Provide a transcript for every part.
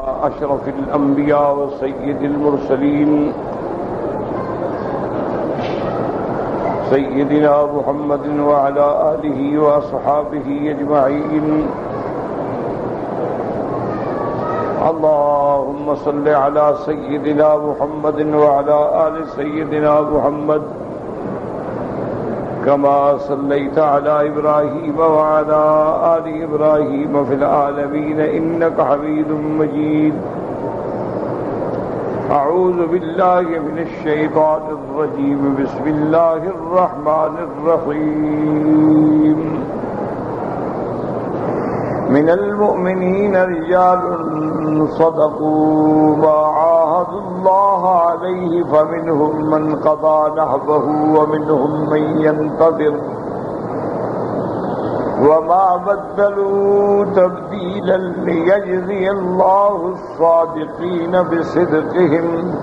أشرف الأنبياء وسيد المرسلين سيدنا محمد وعلى آله وأصحابه أجمعين. اللهم صل على سيدنا محمد وعلى آل سيدنا محمد كما صليت على إبراهيم وعلى آل إبراهيم في العالمين إنك حميد مجيد. أعوذ بالله من الشيطان الرجيم. بسم الله الرحمن الرحيم. من المؤمنين رجال صدقوا ما عاهدوا الله عليه فمنهم من قضى نحبه ومنهم من ينتظر وما بدلوا تبديلا ليجزي الله الصادقين بصدقهم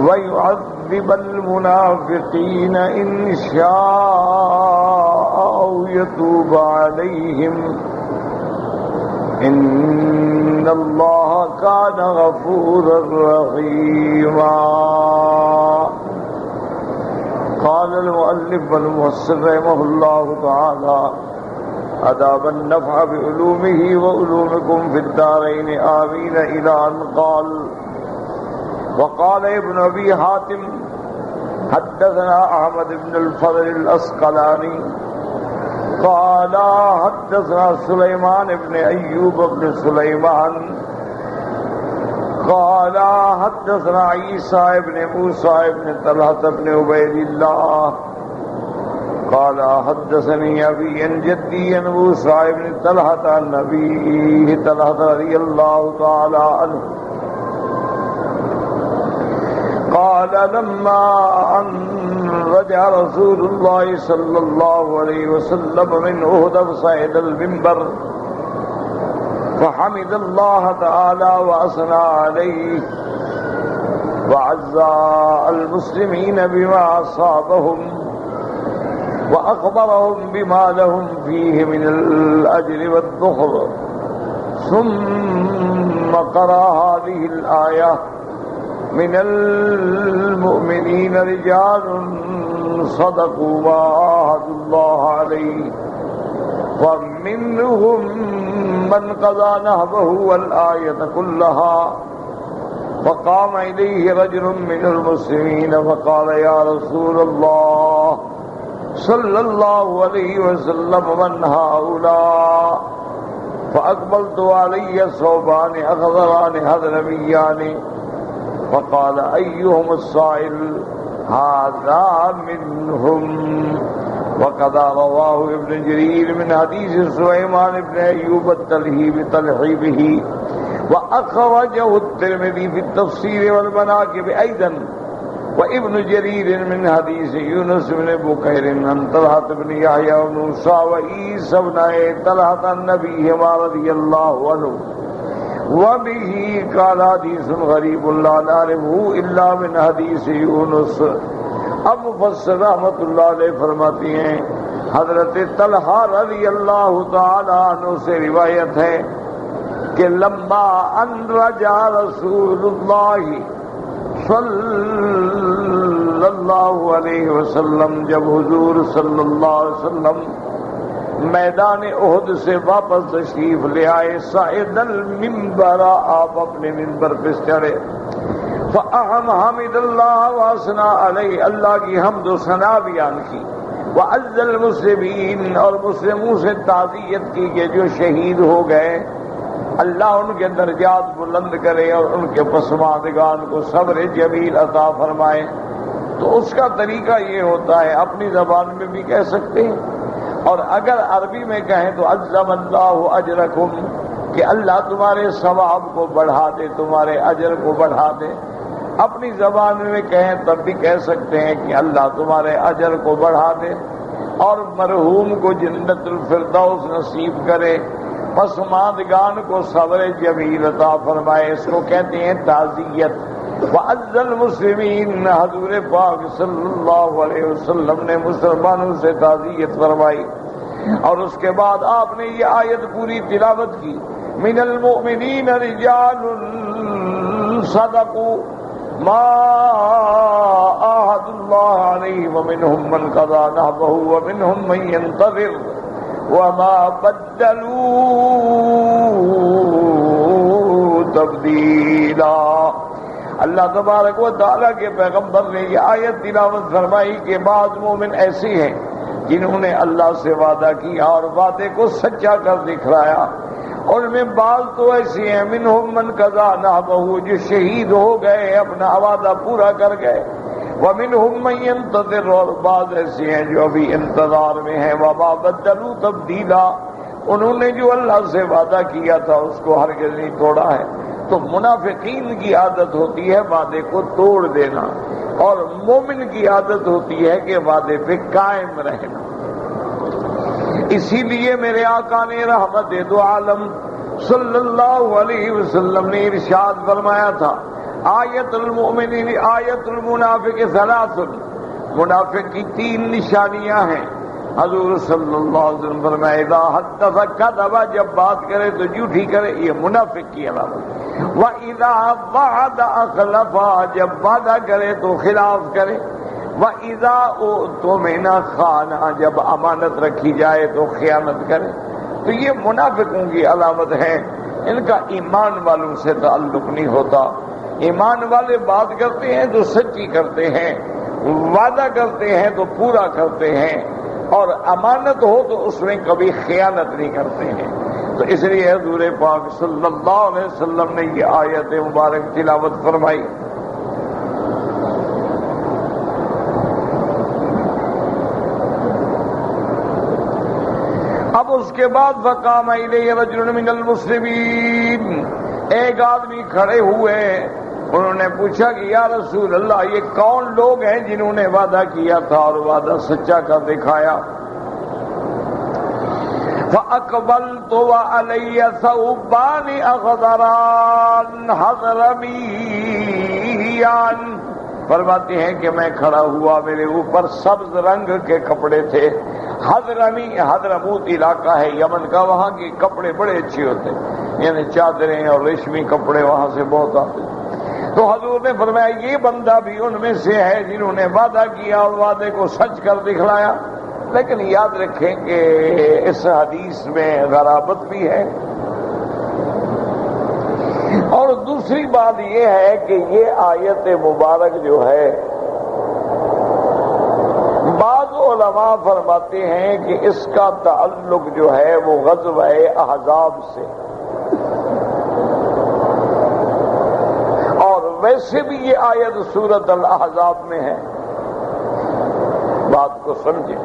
ويعذب المنافقين إن شاء أو يتوب عليهم إن الله كان غفورا رحيما. قال المؤلف والمفسر رحمه الله تعالى أداب النفع بعلومه وعلومكم في الدارين آمين إلى أن قال. وقال ابن أبي حاتم حدثنا أحمد بن الفضل الأسقلاني قال حدثنا سليمان بن أيوب بن سليمان قال حدثنا عيسى بن موسى بن طلحة بن عبيد الله قال حدثني أبي عن جدي موسى بن طلحة عن أبيه طلحة رضي الله تعالى عنه قال لما أن رجع رسول الله صلى الله عليه وسلم من أحد فصعد المنبر فحمد الله تعالى وأثنى عليه وعزى المسلمين بما أصابهم وأخبرهم بما لهم فيه من الأجر والذخر ثم قرأ هذه الآية من المؤمنين رجال صدقوا ما عاهدوا الله عليه ومنهم من قضى نهبه والآية كلها. فقام إليه رجل من المسلمين فقال يا رسول الله صلى الله عليه وسلم من هؤلاء؟ فأقبلت علي ثوبان أخضران هذلميان فقال أيهم السائل؟ هذا منهم. وقد رواه ابن جرير من حديث سليمان بن أيوب التلهي بتلحيبه وأخرجه الترمذي في التفسير والمناقب أيضا وابن جرير من حديث يونس بن بكير عن طلحة بن يحيى وموسى وعيسى بن طلحة عن نبيهما رضي الله عنه وبه قال حدیث غریب لا نعرفه الا من حدیث یونس. اب مفسر رحمت اللہ علیہ فرماتی ہیں حضرت طلحہ رضی اللہ تعالی عنہ سے روایت ہے کہ لما ان رجع رسول اللہ صلی اللہ علیہ وسلم جب حضور صلی اللہ علیہ وسلم میدان احد سے واپس تشریف لے آئے صعد المنبر آپ اپنے منبر پہ چڑھے فأحم حمد اللہ واسنا علیہ اللہ کی حمد و ثنا بیان کی وعز المسلمین اور مسلموں سے تعزیت کی کہ جو شہید ہو گئے اللہ ان کے درجات بلند کرے اور ان کے پسماندگان کو صبر جمیل عطا فرمائے. تو اس کا طریقہ یہ ہوتا ہے اپنی زبان میں بھی کہہ سکتے ہیں اور اگر عربی میں کہیں تو عظم اللہ اجرکم کہ اللہ تمہارے ثواب کو بڑھا دے تمہارے اجر کو بڑھا دے. اپنی زبان میں کہیں تب بھی کہہ سکتے ہیں کہ اللہ تمہارے اجر کو بڑھا دے اور مرحوم کو جنت الفردوس نصیب کرے پسماندگان کو صبر جمیل عطا فرمائے. اس کو کہتے ہیں تعزیت. وعز المسلمین حضور پاک صلی اللہ علیہ وسلم نے مسلمانوں سے تعزیت فرمائی اور اس کے بعد آپ نے یہ آیت پوری تلاوت کی، من المؤمنین رجال صدقوا ما عاهدوا الله عليه ومنهم من قضى نحبه ومنهم من ينتظر وما بدلوا تبدیلا۔ اللہ تبارک و تعالیٰ کے پیغمبر نے یہ آیت تلاوت فرمائی کہ بعض مومن ایسے ہیں جنہوں نے اللہ سے وعدہ کیا اور وعدے کو سچا کر دکھلایا، اور میں بعض تو ایسے ہیں منہم من قضا نحبہ جو شہید ہو گئے، اپنا وعدہ پورا کر گئے، ومنہم من ينتظر اور بعض ایسے ہیں جو ابھی انتظار میں ہیں، وما بدلوا تبدیلا انہوں نے جو اللہ سے وعدہ کیا تھا اس کو ہرگز نہیں توڑا ہے۔ تو منافقین کی عادت ہوتی ہے وعدے کو توڑ دینا، اور مومن کی عادت ہوتی ہے کہ وعدے پہ قائم رہنا۔ اسی لیے میرے آقا نے رحمت دو عالم صلی اللہ علیہ وسلم نے ارشاد فرمایا تھا، آیت المؤمنین آیت المنافق ثلاث، منافق کی 3 نشانیاں ہیں۔ حضور صلی اللہ علیہ وسلم فرمایا اذا حدث کذب جب بات کرے تو جھوٹی کرے، یہ منافق کی علامت۔ وَإِذَا وَعَدَ أَخْلَفَ جب وعدہ کرے تو خلاف کرے۔ وَإِذَا اؤْتُمِنَ خَانَ جب امانت رکھی جائے تو خیانت کرے۔ تو یہ منافقوں کی علامت ہے، ان کا ایمان والوں سے تعلق نہیں ہوتا۔ ایمان والے بات کرتے ہیں تو سچی کرتے ہیں، وعدہ کرتے ہیں تو پورا کرتے ہیں، اور امانت ہو تو اس میں کبھی خیانت نہیں کرتے ہیں۔ تو اس لیے حضور پاک صلی اللہ علیہ وسلم نے یہ آیت مبارک تلاوت فرمائی۔ اب اس کے بعد فقام الیہ رجل من المسلمین، ایک آدمی کھڑے ہوئے، انہوں نے پوچھا کہ یا رسول اللہ یہ کون لوگ ہیں جنہوں نے وعدہ کیا تھا اور وعدہ سچا کر دکھایا؟ فَأَقْبَلْتُ وَعَلَيَّ ثَوْبَانِ أَخْضَرَانِ حَضْرَمِيَّانِ، فرماتے ہیں کہ میں کھڑا ہوا، میرے اوپر سبز رنگ کے کپڑے تھے۔ حضرمی حضرموت علاقہ ہے یمن کا، وہاں کے کپڑے بڑے اچھے ہوتے ہیں، یعنی چادریں اور ریشمی کپڑے وہاں سے بہت آتے ہیں۔ تو حضور نے فرمایا یہ بندہ بھی ان میں سے ہے جنہوں نے وعدہ کیا اور وعدے کو سچ کر دکھلایا۔ لیکن یاد رکھیں کہ اس حدیث میں غرابت بھی ہے، اور دوسری بات یہ ہے کہ یہ آیت مبارک جو ہے بعض علماء فرماتے ہیں کہ اس کا تعلق جو ہے وہ غزوہ احزاب سے، اور ویسے بھی یہ آیت سورۃ الاحزاب میں ہے۔ بات کو سمجھیں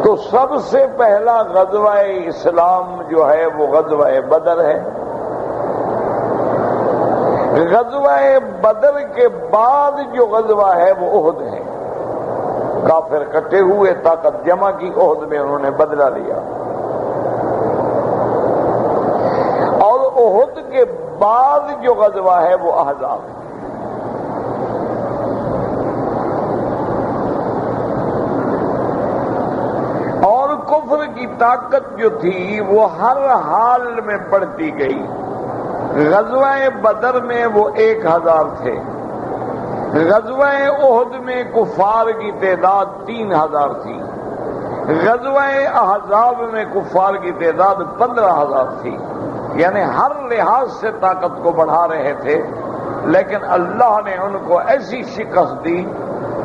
تو سب سے پہلا غزوہ اسلام جو ہے وہ غزوہ بدر ہے۔ غزوہ بدر کے بعد جو غزوہ ہے وہ احد ہے۔ کافر کٹے ہوئے، طاقت جمع کی، احد میں انہوں نے بدلہ لیا۔ اور احد کے بعد جو غزوہ ہے وہ احزاب ہے۔ اور کفر کی طاقت جو تھی وہ ہر حال میں بڑھتی گئی۔ غزوہ بدر میں وہ 1000 تھے، غزوہ احد میں کفار کی تعداد 3000 تھی، غزوہ احزاب میں کفار کی تعداد 15000 تھی، یعنی ہر لحاظ سے طاقت کو بڑھا رہے تھے۔ لیکن اللہ نے ان کو ایسی شکست دی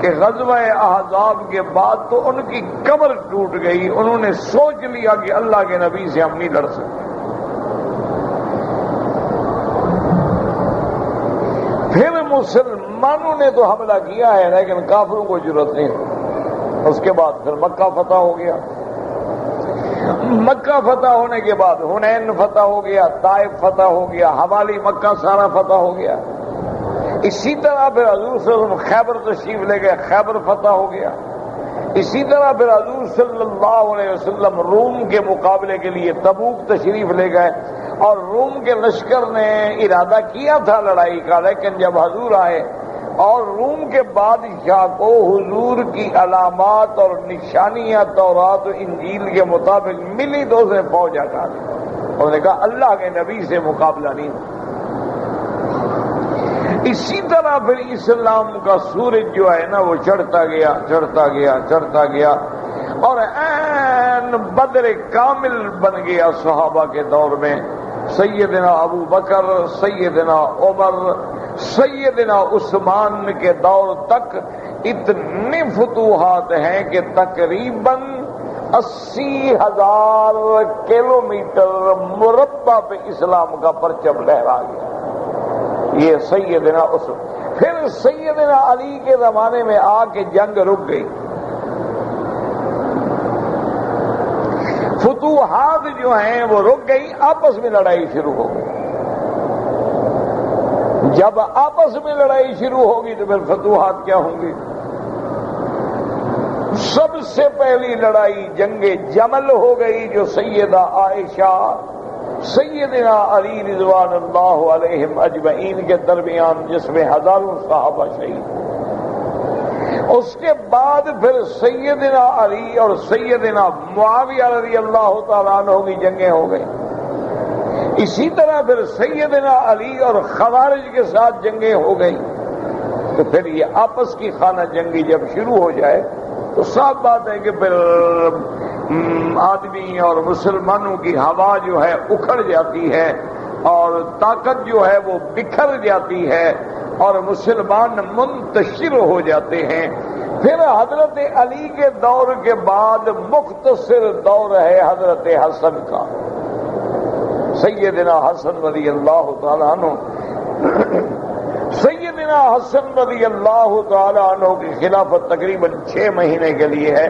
کہ غزوہ احزاب کے بعد تو ان کی کمر ٹوٹ گئی، انہوں نے سوچ لیا کہ اللہ کے نبی سے ہم نہیں لڑ سکتے۔ پھر مسلمانوں نے تو حملہ کیا ہے لیکن کافروں کو ضرورت نہیں۔ اس کے بعد پھر مکہ فتح ہو گیا، مکہ فتح ہونے کے بعد حنین فتح ہو گیا، طائف فتح ہو گیا، حوالی مکہ سارا فتح ہو گیا۔ اسی طرح پھر حضور صلی اللہ علیہ وسلم خیبر تشریف لے گئے، خیبر فتح ہو گیا۔ اسی طرح پھر حضور صلی اللہ علیہ وسلم روم کے مقابلے کے لیے تبوک تشریف لے گئے، اور روم کے لشکر نے ارادہ کیا تھا لڑائی کا، لیکن جب حضور آئے اور روم کے بادشاہ کو حضور کی علامات اور نشانیاں تورات و انجیل کے مطابق ملی تو اسے فوج ہٹا دی. انہوں نے کہا اللہ کے نبی سے مقابلہ نہیں. اسی طرح پھر اسلام کا سورج جو ہے نا وہ چڑھتا گیا چڑھتا گیا چڑھتا گیا اور عین بدر کامل بن گیا صحابہ کے دور میں. سیدنا ابو بکر، سیدنا عمر، سیدنا عثمان کے دور تک اتنے فتوحات ہیں کہ تقریباً 80,000 کلومیٹر مربع پہ اسلام کا پرچم لہرا گیا. یہ سیدنا عثمان. پھر سیدنا علی کے زمانے میں آ کے جنگ رک گئی. فتوحات جو ہیں وہ رک گئی، آپس میں لڑائی شروع ہو گئی. جب آپس میں لڑائی شروع ہوگی تو پھر فتوحات کیا ہوں گی؟ سب سے پہلی لڑائی جنگ جمل ہو گئی جو سیدہ عائشہ سیدنا علی رضوان اللہ علیہم اجمعین کے درمیان، جس میں ہزاروں صحابہ شہید. اس کے بعد پھر سیدنا علی اور سیدنا معاویہ رضی اللہ تعالیٰ عنہ کی جنگیں ہو گئی. اسی طرح پھر سیدنا علی اور خوارج کے ساتھ جنگیں ہو گئی. تو پھر یہ آپس کی خانہ جنگی جب شروع ہو جائے تو صاف بات ہے کہ پھر آدمی اور مسلمانوں کی ہوا جو ہے اکھڑ جاتی ہے اور طاقت جو ہے وہ بکھر جاتی ہے اور مسلمان منتشر ہو جاتے ہیں. پھر حضرت علی کے دور کے بعد مختصر دور ہے حضرت حسن کا. سیدنا حسن رضی اللہ تعالیٰ عنہ سیدنا حسن رضی اللہ تعالیٰ عنہ کی خلافت تقریباً 6 مہینے کے لیے ہے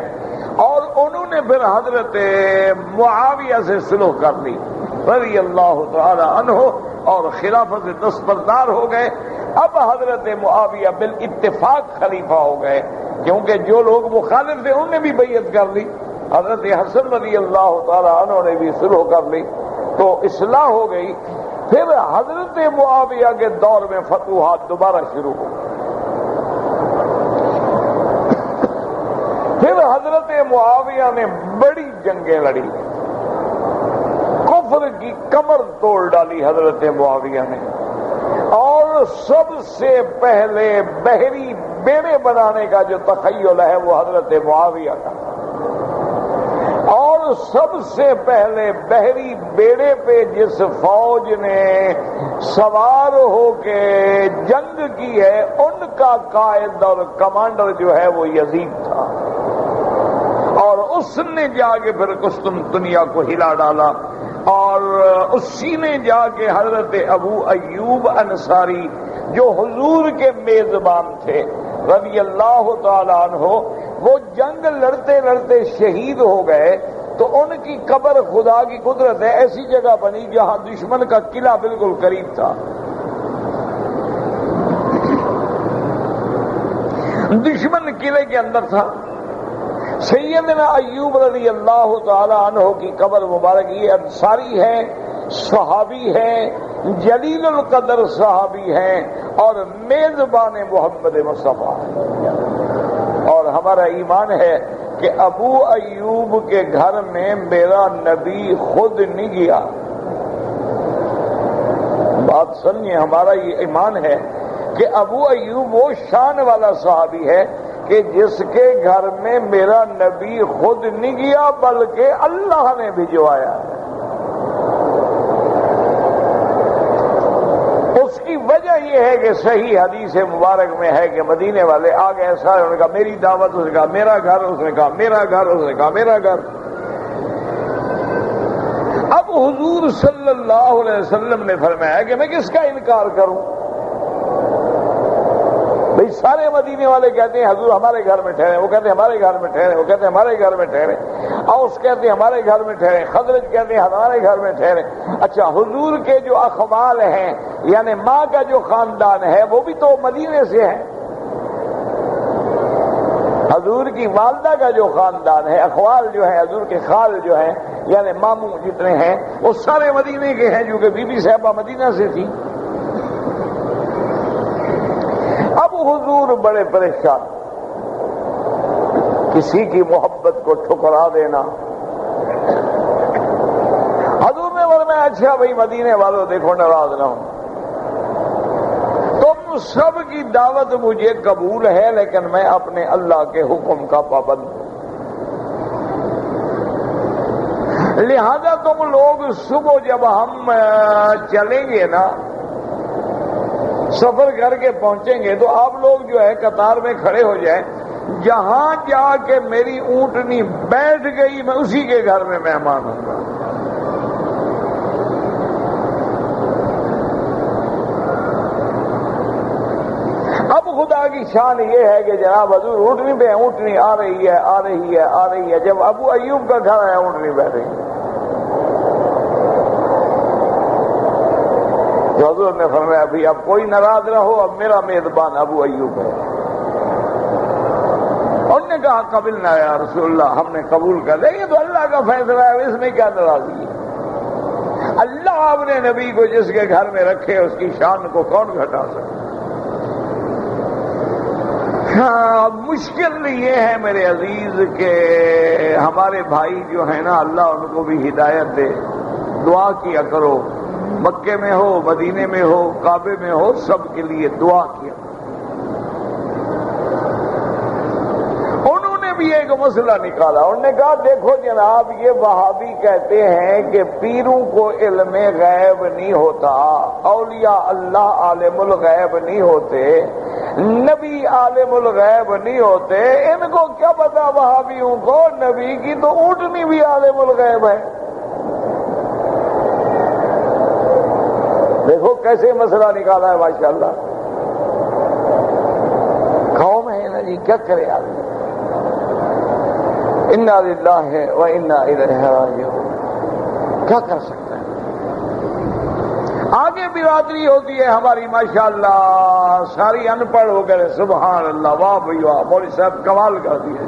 اور انہوں نے پھر حضرت معاویہ سے صلح کر لی رضی اللہ تعالیٰ عنہ اور خلافت سے دستبردار ہو گئے. اب حضرت معاویہ بالاتفاق خلیفہ ہو گئے کیونکہ جو لوگ مخالف تھے انہوں نے بھی بیعت کر لی. حضرت حسن رضی اللہ تعالیٰ عنہ نے بھی صلح کر لی تو اصلاح ہو گئی. پھر حضرت معاویہ کے دور میں فتوحات دوبارہ شروع ہو گئی. پھر حضرت معاویہ نے بڑی جنگیں لڑی، کفر کی کمر توڑ ڈالی حضرت معاویہ نے. اور سب سے پہلے بحری بیڑے بنانے کا جو تخیل ہے وہ حضرت معاویہ کا. اور سب سے پہلے بحری بیڑے پہ جس فوج نے سوار ہو کے جنگ کی ہے ان کا قائد اور کمانڈر جو ہے وہ یزید تھا اور اس نے جا کے پھر قسطنطنیہ کو ہلا ڈالا. اور اسی نے جا کے حضرت ابو ایوب انصاری جو حضور کے میزبان تھے رضی اللہ تعالیٰ عنہ، وہ جنگ لڑتے لڑتے شہید ہو گئے تو ان کی قبر خدا کی قدرت ہے ایسی جگہ بنی جہاں دشمن کا قلعہ بالکل قریب تھا. دشمن قلعے کے اندر تھا. سیدنا ایوب رضی اللہ تعالی عنہ کی قبر مبارک یہ انصاری ہے، صحابی ہے، جلیل القدر صحابی ہیں اور میزبان محمد مصطفیٰ. اور ہمارا ایمان ہے کہ ابو ایوب کے گھر میں میرا نبی خود نہیں گیا. بات سنیے، ہمارا یہ ایمان ہے کہ ابو ایوب وہ شان والا صحابی ہے کہ جس کے گھر میں میرا نبی خود نہیں گیا بلکہ اللہ نے بھجوایا ہے. اس کی وجہ یہ ہے کہ صحیح حدیث مبارک میں ہے کہ مدینے والے آ گئے سارے، انہوں نے کہا میری دعوت، اس نے کہا میرا گھر، اس نے کہا میرا گھر، اس نے کہا میرا گھر. اب حضور صلی اللہ علیہ وسلم نے فرمایا کہ میں کس کا انکار کروں؟ بھئی سارے مدینے والے کہتے ہیں حضور ہمارے گھر میں ٹھہرے، وہ کہتے ہیں ہمارے گھر میں ٹھہرے، وہ کہتے ہیں ہمارے گھر میں ٹھہرے، اوس کہتے ہیں ہمارے گھر میں ٹھہرے، خزرج کہتے ہیں ہمارے گھر میں ٹھہرے. اچھا حضور کے جو اخوال ہیں یعنی ماں کا جو خاندان ہے وہ بھی تو مدینے سے ہے. حضور کی والدہ کا جو خاندان ہے، اخوال جو ہے، حضور کے خال جو ہیں یعنی ماموں جتنے ہیں وہ سارے مدینے کے ہیں، جو کہ بی بی صاحبہ مدینہ سے تھی. اب حضور بڑے پریشان، کسی کی محبت کو ٹھکرا دینا۔ حضور نے فرمایا اچھا بھائی مدینے والوں دیکھو ناراض نہ ہو، تم سب کی دعوت مجھے قبول ہے لیکن میں اپنے اللہ کے حکم کا پابند ہوں، لہذا تم لوگ صبح جب ہم چلیں گے نا، سفر کر کے پہنچیں گے تو آپ لوگ جو ہے قطار میں کھڑے ہو جائیں، جہاں جا کے میری اونٹنی بیٹھ گئی میں اسی کے گھر میں مہمان ہوں گا۔ اب خدا کی شان یہ ہے کہ جناب حضور اونٹنی پہ اونٹنی آ رہی ہے آ رہی ہے آ رہی ہے، جب ابو ایوب کا گھر آیا اونٹنی بیٹھ رہی ہے، تو حضور نے فرمایا ابھی اب کوئی ناراض نہ ہو، اب میرا میزبان ابو ایوب ہے۔ انہوں نے کہا قبل نہ یا رسول اللہ، ہم نے قبول کر لیا، یہ تو اللہ کا فیصلہ ہے، اس میں کیا ناراضگی ہے؟ اللہ اپنے نبی کو جس کے گھر میں رکھے اس کی شان کو کون گھٹا سکتا؟ ہاں مشکل یہ ہے میرے عزیز کہ ہمارے بھائی جو ہیں نا، اللہ ان کو بھی ہدایت دے، دعا کیا کرو، مکے میں ہو مدینے میں ہو کعبے میں ہو سب کے لیے دعا کیا۔ انہوں نے بھی ایک مسئلہ نکالا، انہوں نے کہا دیکھو جناب یہ وہابی کہتے ہیں کہ پیروں کو علم غیب نہیں ہوتا، اولیاء اللہ عالم الغیب نہیں ہوتے، نبی عالم الغیب نہیں ہوتے، ان کو کیا پتا وہابیوں کو نبی کی تو اونٹنی بھی عالم الغیب ہے۔ دیکھو کیسے مسئلہ نکالا ہے ماشاءاللہ، قوم ہے نا جی، کیا کرے آدمی۔ انا للہ و انا الیہ راجعون، کیا کر سکتا ہے؟ آگے برادری ہوتی ہے ہماری ماشاءاللہ ساری ان پڑھ ہو گئے، سبحان اللہ، واہ بھائی واہ، مولوی صاحب کمال کر دیے۔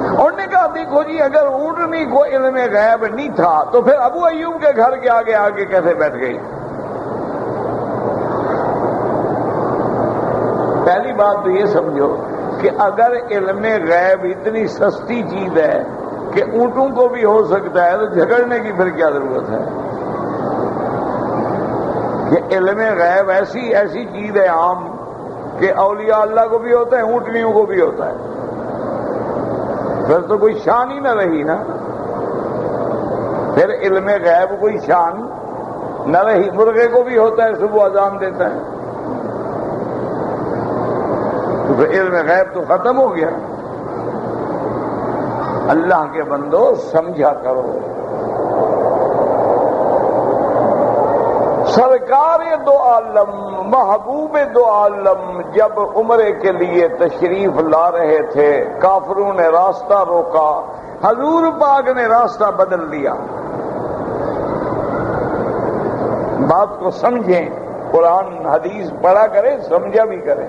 انہوں نے کہا دیکھو جی اگر اونٹنی کو علم غیب نہیں تھا تو پھر ابو ایوب کے گھر کے آگے آگے کیسے بیٹھ گئی؟ پہلی بات تو یہ سمجھو کہ اگر علم غیب اتنی سستی چیز ہے کہ اونٹوں کو بھی ہو سکتا ہے تو جھگڑنے کی پھر کیا ضرورت ہے؟ کہ علم غیب ایسی چیز ہے عام کہ اولیاء اللہ کو بھی ہوتا ہے اونٹنیوں کو بھی ہوتا ہے، پھر تو کوئی شان ہی نہ رہی نا، پھر علم غیب کوئی شان نہ رہی۔ مرغے کو بھی ہوتا ہے صبح اذان دیتا ہے، تو پھر علم غیب تو ختم ہو گیا۔ اللہ کے بندو سمجھا کرو، سرکار دو عالم محبوب دو عالم جب عمرے کے لیے تشریف لا رہے تھے، کافروں نے راستہ روکا، حضور پاک نے راستہ بدل دیا۔ بات کو سمجھیں، قرآن حدیث پڑھا کریں، سمجھا بھی کریں۔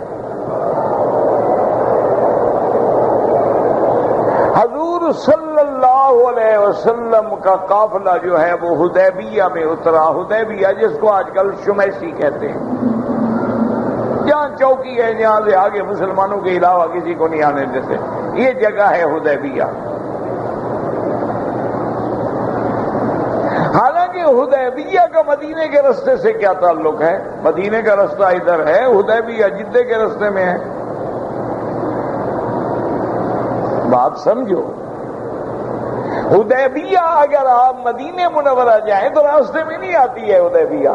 حضور صلی اللہ علیہ وسلم کا قافلہ جو ہے وہ حدیبیہ میں اترا، حدیبیہ جس کو آج کل شمیسی کہتے ہیں، جہاں چوکی ہے جہاں سے آگے مسلمانوں کے علاوہ کسی کو نہیں آنے دیتے، یہ جگہ ہے حدیبیہ۔ حالانکہ حدیبیہ کا مدینے کے راستے سے کیا تعلق ہے؟ مدینے کا راستہ ادھر ہے، حدیبیہ جدے کے راستے میں ہے۔ بات سمجھو، حدیبیہ اگر آپ مدینے منورہ جائیں تو راستے میں نہیں آتی ہے حدیبیہ۔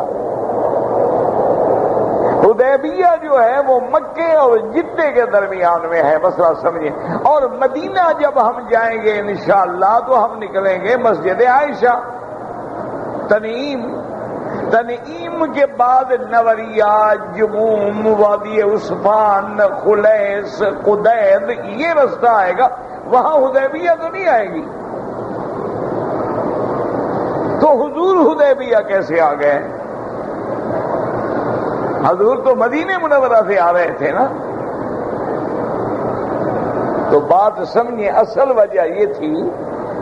حدیبیہ جو ہے وہ مکے اور جدے کے درمیان میں ہے، مسئلہ سمجھیں۔ اور مدینہ جب ہم جائیں گے انشاءاللہ تو ہم نکلیں گے مسجد عائشہ، تنعیم کے بعد نوریہ، جموم، وادی عثمان، خلیس، قدید، یہ راستہ آئے گا، وہاں حدیبیہ تو نہیں آئے گی۔ تو حضور حدیبیہ کیسے آ گئے؟ حضور تو مدینے منورہ سے آ رہے تھے نا۔ تو بات سمجھیں، اصل وجہ یہ تھی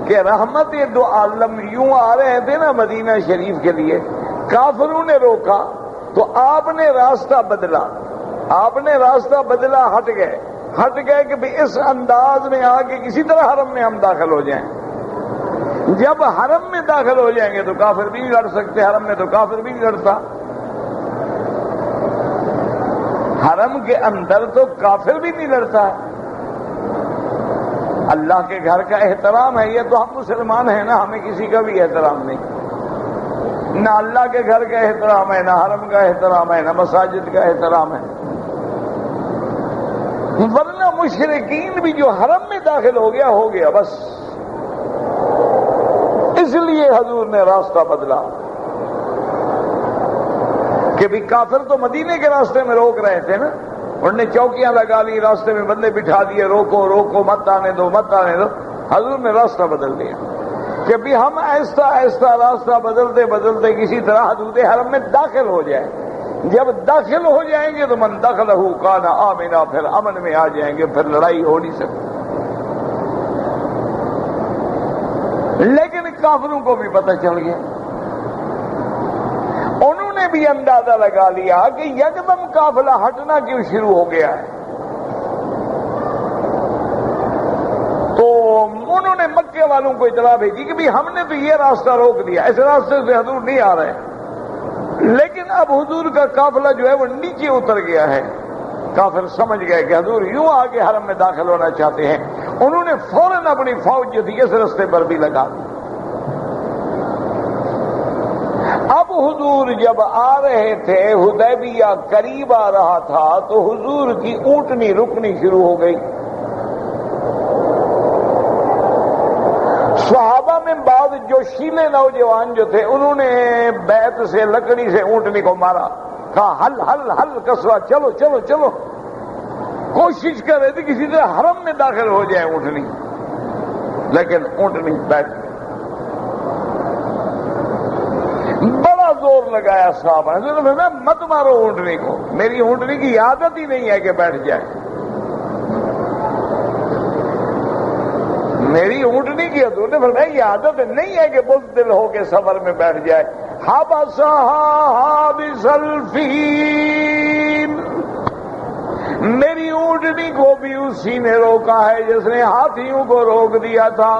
کہ رحمت دو عالم یوں آ رہے تھے نا مدینہ شریف کے لیے، کافروں نے روکا تو آپ نے راستہ بدلا، آپ نے راستہ بدلا، ہٹ گئے کہ بھی اس انداز میں آگے کسی طرح حرم میں ہم داخل ہو جائیں۔ جب حرم میں داخل ہو جائیں گے تو کافر بھی نہیں لڑ سکتے، حرم میں تو کافر بھی نہیں لڑتا، حرم کے اندر تو کافر بھی نہیں لڑتا ہے۔ اللہ کے گھر کا احترام ہے، یہ تو ہم مسلمان ہیں نا، ہمیں کسی کا بھی احترام نہیں، نہ اللہ کے گھر کا احترام ہے، نہ حرم کا احترام ہے، نہ مساجد کا احترام ہے۔ ورنہ مشرکین بھی جو حرم میں داخل ہو گیا بس، اس لیے حضور نے راستہ بدلا کہ بھی کافر تو مدینے کے راستے میں روک رہے تھے نا، انہوں نے چوکیاں لگا لی، راستے میں بندے بٹھا دیے، روکو مت آنے دو۔ حضور نے راستہ بدل دیا کہ بھی ہم ایسا راستہ بدلتے کسی طرح حدود حرم میں داخل ہو جائیں۔ جب داخل ہو جائیں گے تو من دخلہ کان آمنا، پھر امن میں آ جائیں گے، پھر لڑائی ہو نہیں سکتی۔ لیکن کافروں کو بھی پتہ چل گیا، انہوں نے بھی اندازہ لگا لیا کہ یکدم قافلہ ہٹنا کیوں شروع ہو گیا ہے، تو انہوں نے مکے والوں کو اطلاع بھیجی کہ بھی ہم نے تو یہ راستہ روک دیا، اس راستے سے حضور نہیں آ رہے، لیکن اب حضور کا قافلہ جو ہے وہ نیچے اتر گیا ہے۔ کافر سمجھ گئے کہ حضور یوں آگے حرم میں داخل ہونا چاہتے ہیں، انہوں نے فوراً اپنی فوج جو تھی اس راستے پر بھی لگا دی۔ اب حضور جب آ رہے تھے، حدیبیہ قریب آ رہا تھا، تو حضور کی اونٹنی رکنی شروع ہو گئی۔ صحابہ میں بعض جو شیلے نوجوان جو تھے، انہوں نے بیت سے لکڑی سے اونٹنی کو مارا، کہا ہل کسوا، چلو، کوشش کر رہے تھے کسی طرح حرم میں داخل ہو جائے اونٹنی، لیکن اونٹنی بیٹھ گئی۔ بڑا زور لگایا صحابہ نے، مت مارو اونٹنی کو، میری اونٹنی کی عادت ہی نہیں ہے کہ بیٹھ جائے، میری اونٹنی کی حضور نے فرمایا یہ عادت نہیں ہے کہ بزدل ہو کے سفر میں بیٹھ جائے۔ حبسها حابس الفیل، میری اونٹنی کو بھی اسی نے روکا ہے جس نے ہاتھیوں کو روک دیا تھا۔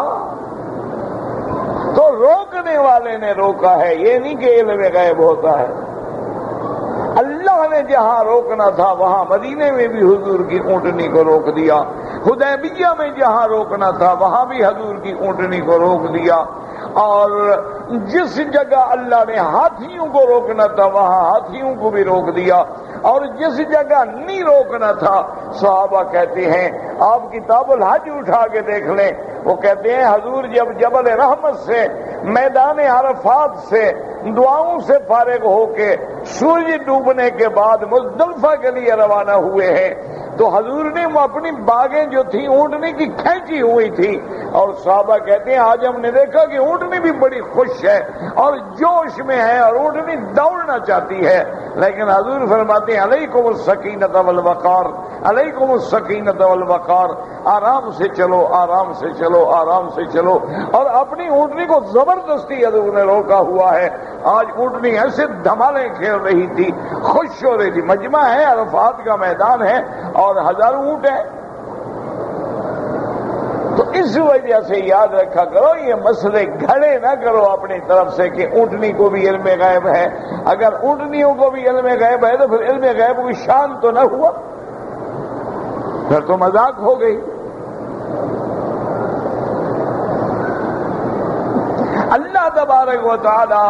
تو روکنے والے نے روکا ہے، یہ نہیں کہ علم غیب ہوتا ہے۔ اللہ نے جہاں روکنا تھا وہاں مدینے میں بھی حضور کی اونٹنی کو روک دیا، حدیبیہ میں جہاں روکنا تھا وہاں بھی حضور کی اونٹنی کو روک دیا، اور جس جگہ اللہ نے ہاتھیوں کو روکنا تھا وہاں ہاتھیوں کو بھی روک دیا، اور جس جگہ نہیں روکنا تھا صحابہ کہتے ہیں، آپ کتاب الحج اٹھا کے دیکھ لیں، وہ کہتے ہیں حضور جب جبل رحمت سے میدان عرفات سے دعاؤں سے فارغ ہو کے سورج ڈوبنے کے بعد مزدلفہ کے لیے روانہ ہوئے ہیں، تو حضور نے وہ اپنی باغیں جو تھی اونٹنی کی کھینچی ہوئی تھی، اور صحابہ کہتے ہیں آج ہم نے دیکھا کہ اونٹنی بھی بڑی خوش ہے اور جوش میں ہے اور اونٹنی دوڑنا چاہتی ہے، لیکن حضور فرماتے ہیں علیکم السکینۃ والوقار، علیکم السکینۃ والوقار، آرام سے چلو، آرام سے چلو، آرام سے چلو، اور اپنی اونٹنی کو زبردستی حضور نے روکا ہوا ہے۔ آج اونٹنی ایسے دھمالیں کھیل رہی تھی، خوش ہو رہی تھی، مجمع ہے، عرفات کا میدان ہے اور ہزاروں اونٹ ہیں۔ تو اس وجہ سے یاد رکھا کرو، یہ مسئلے گھڑے نہ کرو اپنی طرف سے کہ اونٹنی کو بھی علم غیب ہے۔ اگر اونٹنیوں کو بھی علم غیب ہے تو پھر علم غیب کی شان تو نہ ہوا، پھر تو مذاق ہو گئی۔ اللہ تبارک و تعالی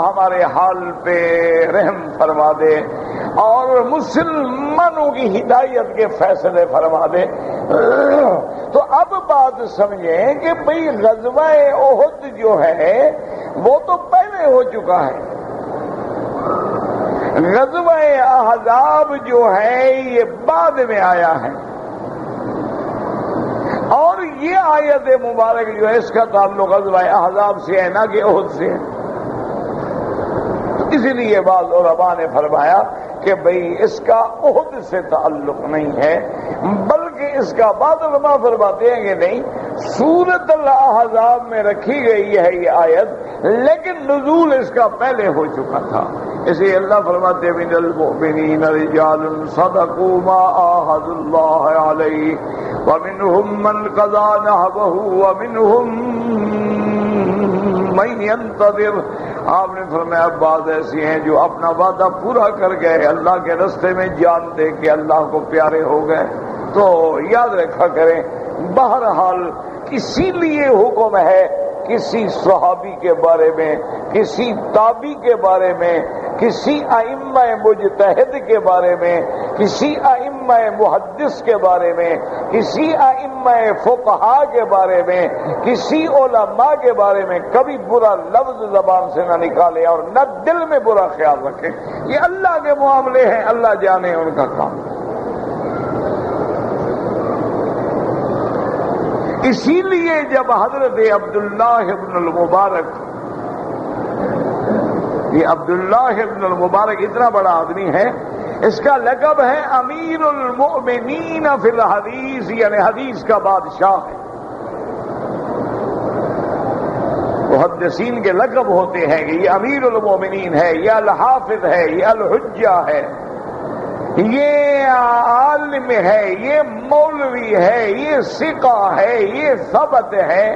ہمارے حال پہ رحم فرما دے اور مسلمانوں کی ہدایت کے فیصلے فرما دے۔ تو اب بات سمجھیں کہ بھئی غزوہ احد جو ہے وہ تو پہلے ہو چکا ہے، غزوہ احزاب جو ہے یہ بعد میں آیا ہے، اور یہ آیت مبارک جو ہے اس کا تعلق غزوہ احزاب سے ہے نہ کہ احد سے ہے۔ اسی لیے بعض علماء نے فرمایا کہ بھئی اس کا احد سے تعلق نہیں ہے، بلکہ اس کا بعض علماء فرماتے ہیں کہ نہیں، سورۃ الاحزاب میں رکھی گئی ہے یہ آیت، لیکن نزول اس کا پہلے ہو چکا تھا. اسے اللہ فرماتے ہیں من المؤمنین رجال صدقوا ما عاهدوا اللہ علیہ ومنهم من قضى نحبه ومنهم من ينتظر. آپ نے فرمایا بعض ایسی ہیں جو اپنا وعدہ پورا کر گئے، اللہ کے راستے میں جان دے کے اللہ کو پیارے ہو گئے. تو یاد رکھا کریں، بہرحال اسی لیے حکم ہے کسی صحابی کے بارے میں، کسی تابعی کے بارے میں، کسی ائمہ مجتہد کے بارے میں، کسی ائمہ محدث کے بارے میں، کسی ائمہ فقہا کے بارے میں، کسی علماء کے بارے میں کبھی برا لفظ زبان سے نہ نکالے اور نہ دل میں برا خیال رکھے. یہ اللہ کے معاملے ہیں، اللہ جانے ان کا کام. اسی لیے جب حضرت عبداللہ ابن المبارک، یہ عبداللہ ابن المبارک اتنا بڑا آدمی ہے، اس کا لقب ہے امیر المؤمنین فی الحدیث، یعنی حدیث کا بادشاہ ہے. محدثین کے لقب ہوتے ہیں کہ یہ امیر المؤمنین ہے، یہ الحافظ ہے، یہ الحجہ ہے، یہ عالم ہے، یہ مولوی ہے، یہ ثقہ ہے، یہ ثبت ہے.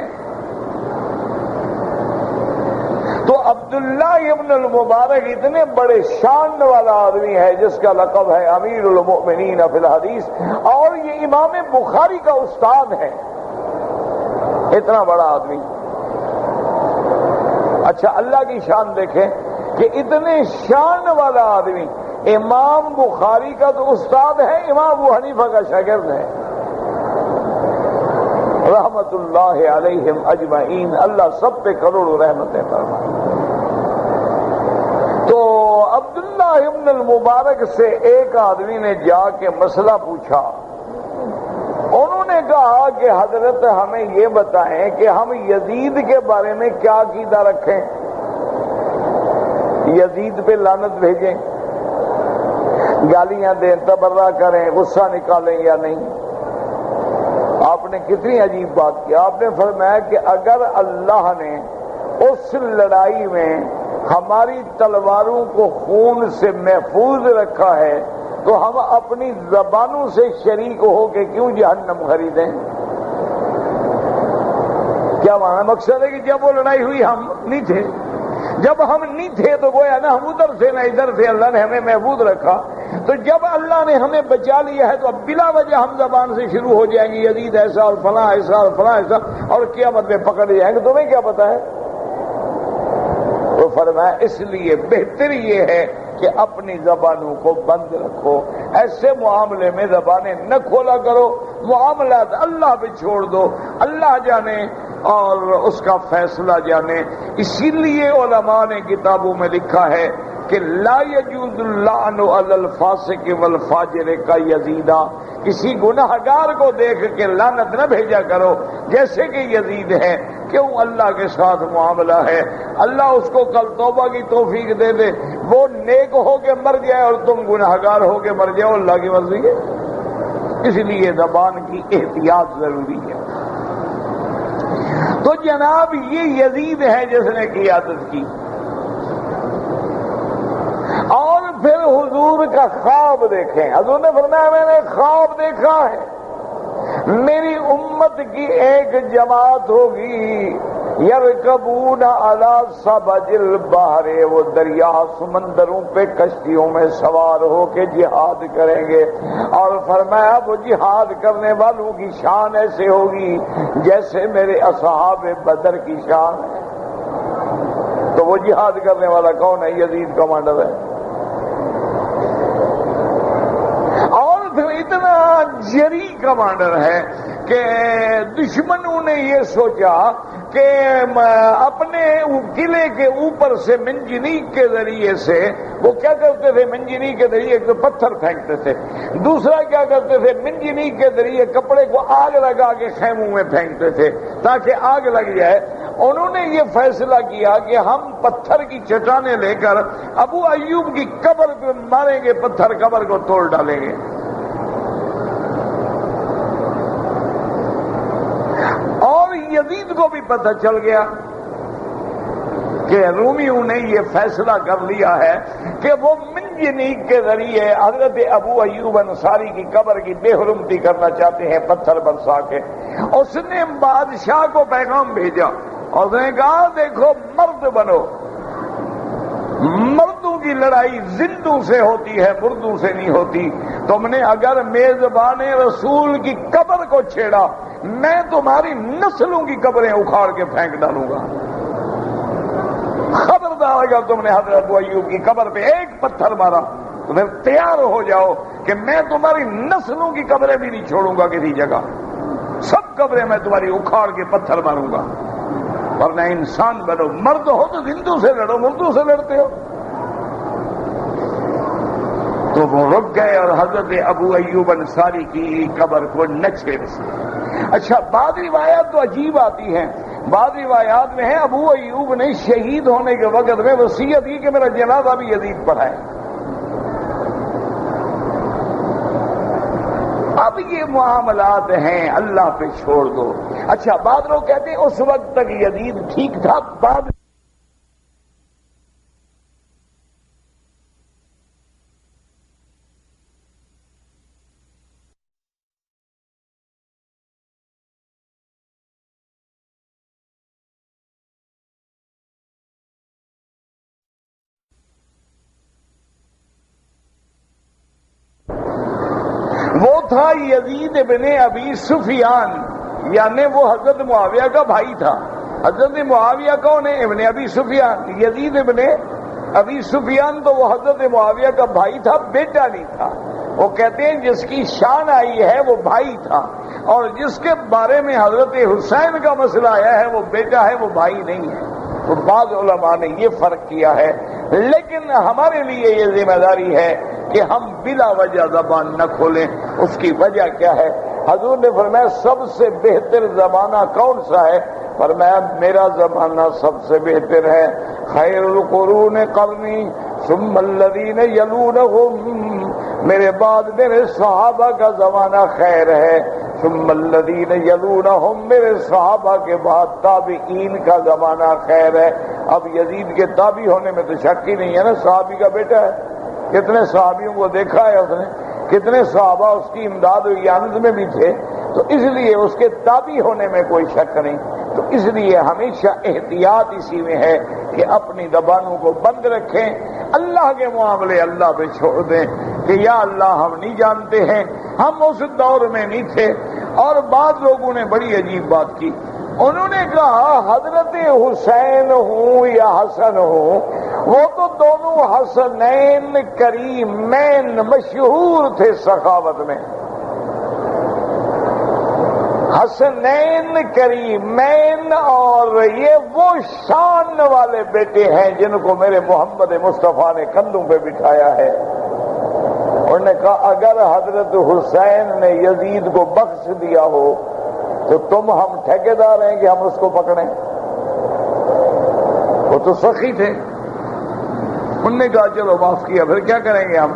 تو عبداللہ ابن المبارک اتنے بڑے شان والا آدمی ہے جس کا لقب ہے امیر المؤمنین فی الحدیث، اور یہ امام بخاری کا استاد ہے. اتنا بڑا آدمی. اچھا اللہ کی شان دیکھیں کہ اتنے شان والا آدمی امام بخاری کا تو استاد ہے، امام ابو حنیفہ کا شاگرد ہے رحمت اللہ علیہم اجمعین. اللہ سب پہ کروڑوں رحمتیں فرمائے. تو عبداللہ ابن المبارک سے ایک آدمی نے جا کے مسئلہ پوچھا. انہوں نے کہا کہ حضرت ہمیں یہ بتائیں کہ ہم یزید کے بارے میں کیا عقیدہ رکھیں، یزید پہ لعنت بھیجیں، گالیاں دیں، تبرہ کریں، غصہ نکالیں یا نہیں. آپ نے کتنی عجیب بات کی. آپ نے فرمایا کہ اگر اللہ نے اس لڑائی میں ہماری تلواروں کو خون سے محفوظ رکھا ہے تو ہم اپنی زبانوں سے شریک ہو کے کیوں جہنم خریدیں؟ کیا معنی؟ مقصد ہے کہ جب وہ لڑائی ہوئی ہم نہیں تھے، جب ہم نہیں تھے تو گویا نہ ہم ادھر سے نہ ادھر سے، اللہ نے ہمیں محفوظ رکھا. تو جب اللہ نے ہمیں بچا لیا ہے تو اب بلا وجہ ہم زبان سے شروع ہو جائیں گے یزید ایسا اور فلاں ایسا اور فلاں ایسا، اور قیامت میں پکڑ جائیں گے. تمہیں کیا پتا ہے؟ تو فرمایا اس لیے بہتر یہ ہے کہ اپنی زبانوں کو بند رکھو، ایسے معاملے میں زبانیں نہ کھولا کرو، معاملات اللہ پہ چھوڑ دو، اللہ جانے اور اس کا فیصلہ جانے. اسی لیے علماء نے کتابوں میں لکھا ہے کہ لا یجوز اللعن علی الفاسق والفاجر کا یزیدہ. کسی گناہگار کو دیکھ کے لعنت نہ بھیجا کرو جیسے کہ یزید ہے. کیوں؟ اللہ کے ساتھ معاملہ ہے، اللہ اس کو کل توبہ کی توفیق دے دے، وہ نیک ہو کے مر جائے اور تم گناہگار ہو کے مر جاؤ، اللہ کی مرضی ہے. اس لیے زبان کی احتیاط ضروری ہے. تو جناب یہ یزید ہے جس نے قیادت کی. اور پھر حضور کا خواب دیکھیں. حضور نے فرمایا میں نے خواب دیکھا ہے، میری امت کی ایک جماعت ہوگی یرکبون علی سبج البحر، وہ دریا سمندروں پہ کشتیوں میں سوار ہو کے جہاد کریں گے. اور فرمایا وہ جہاد کرنے والوں کی شان ایسے ہوگی جیسے میرے اصحاب بدر کی شان ہے. تو وہ جہاد کرنے والا کون ہے؟ یزید کمانڈر ہے. اور پھر اتنا جری کمانڈر ہے کہ دشمنوں نے یہ سوچا کہ اپنے قلعے کے اوپر سے منجنیق کے ذریعے سے وہ کیا کرتے تھے؟ منجنیق کے ذریعے ایک تو پتھر پھینکتے تھے، دوسرا کیا کرتے تھے؟ منجنیق کے ذریعے کپڑے کو آگ لگا کے خیموں میں پھینکتے تھے تاکہ آگ لگ جائے. انہوں نے یہ فیصلہ کیا کہ ہم پتھر کی چٹانیں لے کر ابو ایوب کی قبر پہ ماریں گے، پتھر قبر کو توڑ ڈالیں گے. اور یزید کو بھی پتہ چل گیا کہ رومیوں نے یہ فیصلہ کر لیا ہے کہ وہ منجنیق کے ذریعے حضرت ابو ایوب انصاری کی قبر کی بے حرمتی کرنا چاہتے ہیں پتھر برسا کے. اس نے بادشاہ کو پیغام بھیجا اور اس نے کہا دیکھو مرد بنو، مردوں کی لڑائی زندوں سے ہوتی ہے، مردوں سے نہیں ہوتی. تم نے اگر میزبان رسول کی قبر کو چھیڑا میں تمہاری نسلوں کی قبریں اکھاڑ کے پھینک ڈالوں گا. خبردار اگر تم نے حضرت ابو ایوب کی قبر پہ ایک پتھر مارا تو پھر تیار ہو جاؤ کہ میں تمہاری نسلوں کی قبریں بھی نہیں چھوڑوں گا کسی جگہ، سب قبریں میں تمہاری اکھاڑ کے پتھر ماروں گا. ورنہ انسان بنو، مرد ہو تو زندوں سے لڑو، مردوں سے لڑتے ہو. تو وہ رک گئے اور حضرت ابو ایوب انصاری کی قبر کو نہ چھیڑ سکے. اچھا بعض روایات تو عجیب آتی ہیں. بعض روایات میں ہے ابو ایوب نے شہید ہونے کے وقت میں وصیت کی کہ میرا جنازہ بھی یزید پڑھائے. اب یہ معاملات ہیں، اللہ پہ چھوڑ دو. اچھا بعض لوگ کہتے ہیں اس وقت تک یزید ٹھیک تھا، بعد وہ تھا یزید ابن ابی سفیان، یعنی وہ حضرت معاویہ کا بھائی تھا. حضرت معاویہ کون ہے؟ ابن ابی سفیان. یزید ابن ابی سفیان تو وہ حضرت معاویہ کا بھائی تھا، بیٹا نہیں تھا. وہ کہتے ہیں جس کی شان آئی ہے وہ بھائی تھا، اور جس کے بارے میں حضرت حسین کا مسئلہ آیا ہے وہ بیٹا ہے، وہ بھائی نہیں ہے. تو بعض علماء نے یہ فرق کیا ہے، لیکن ہمارے لیے یہ ذمہ داری ہے کہ ہم بلا وجہ زبان نہ کھولیں. اس کی وجہ کیا ہے؟ حضور نے فرمایا سب سے بہتر زمانہ کون سا ہے؟ فرمایا میرا زمانہ سب سے بہتر ہے. خیر القرون قرنی ثم الذین یلونہم، میرے بعد میرے صحابہ کا زمانہ خیر ہے. ثم الذین یلونہم، میرے صحابہ کے بعد تابعین کا زمانہ خیر ہے. اب یزید کے تابع ہونے میں تو شک ہی نہیں ہے نا، صحابی کا بیٹا ہے. کتنے صحابیوں کو دیکھا ہے اس نے، کتنے صحابہ اس کی امداد و اعانت میں بھی تھے، تو اس لیے اس کے تابع ہونے میں کوئی شک نہیں. تو اس لیے ہمیشہ احتیاط اسی میں ہے کہ اپنی زبانوں کو بند رکھیں، اللہ کے معاملے اللہ پہ چھوڑ دیں کہ یا اللہ ہم نہیں جانتے ہیں، ہم اس دور میں نہیں تھے. اور بعض لوگوں نے بڑی عجیب بات کی، انہوں نے کہا حضرت حسین ہوں یا حسن ہوں، وہ تو دونوں حسنین کریمین مشہور تھے سخاوت میں. حسنین کریمین، اور یہ وہ شان والے بیٹے ہیں جن کو میرے محمد مصطفیٰ نے کندھوں پہ بٹھایا ہے. انہوں نے کہا اگر حضرت حسین نے یزید کو بخش دیا ہو تو تم ہم ٹھیکیدار ہیں کہ ہم اس کو پکڑیں؟ وہ تو سخی تھے. انہوں نے کہا چلو معاف کیا، پھر کیا کریں گے ہم؟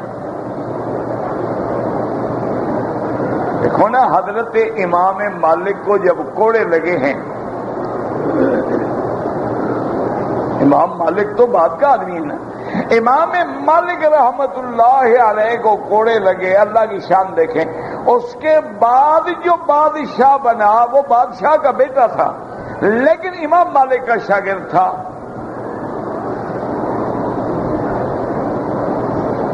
دیکھو نا حضرت امام مالک کو جب کوڑے لگے ہیں، امام مالک تو بعد کا آدمی ہے نا، امام مالک رحمت اللہ علیہ کو کوڑے لگے، اللہ کی شان دیکھیں. اس کے بعد جو بادشاہ بنا وہ بادشاہ کا بیٹا تھا، لیکن امام مالک کا شاگرد تھا.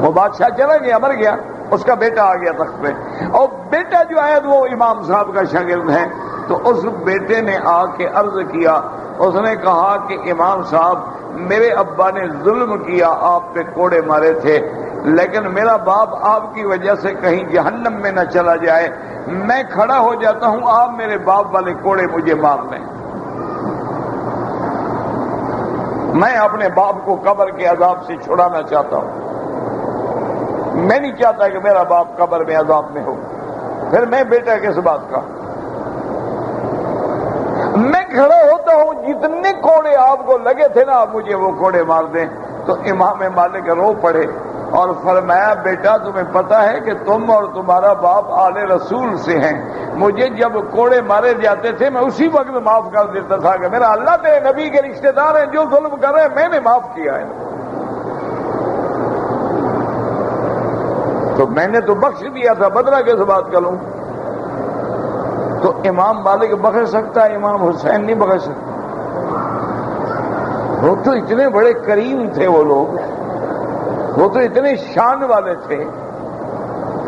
وہ بادشاہ چلا گیا، مر گیا، اس کا بیٹا آ گیا تخت پہ، اور بیٹا جو ہے وہ امام صاحب کا شاگرد ہے. تو اس بیٹے نے آ کے عرض کیا، اس نے کہا کہ امام صاحب میرے ابا نے ظلم کیا، آپ پہ کوڑے مارے تھے، لیکن میرا باپ آپ کی وجہ سے کہیں جہنم میں نہ چلا جائے، میں کھڑا ہو جاتا ہوں، آپ میرے باپ والے کوڑے مجھے مار لیں. میں اپنے باپ کو قبر کے عذاب سے چھڑانا چاہتا ہوں، میں نہیں چاہتا کہ میرا باپ قبر میں عذاب میں ہو. پھر میں بیٹا کس بات کا؟ میں کھڑا ہوتا ہوں، جتنے کوڑے آپ کو لگے تھے نا آپ مجھے وہ کوڑے مار دیں. تو امام مالک رو پڑے اور فرمایا بیٹا تمہیں پتا ہے کہ تم اور تمہارا باپ آل رسول سے ہیں، مجھے جب کوڑے مارے جاتے تھے میں اسی وقت معاف کر دیتا تھا کہ میرا اللہ تیرے نبی کے رشتہ دار ہیں، جو ظلم کر رہے ہیں میں نے معاف کیا ہے، تو میں نے تو بخش دیا تھا، بدلہ کیسے بات کروں؟ تو امام مالک بخش سکتا ہے، امام حسین نہیں بخش سکتا۔ وہ تو اتنے بڑے کریم تھے، وہ لوگ، وہ تو اتنے شان والے تھے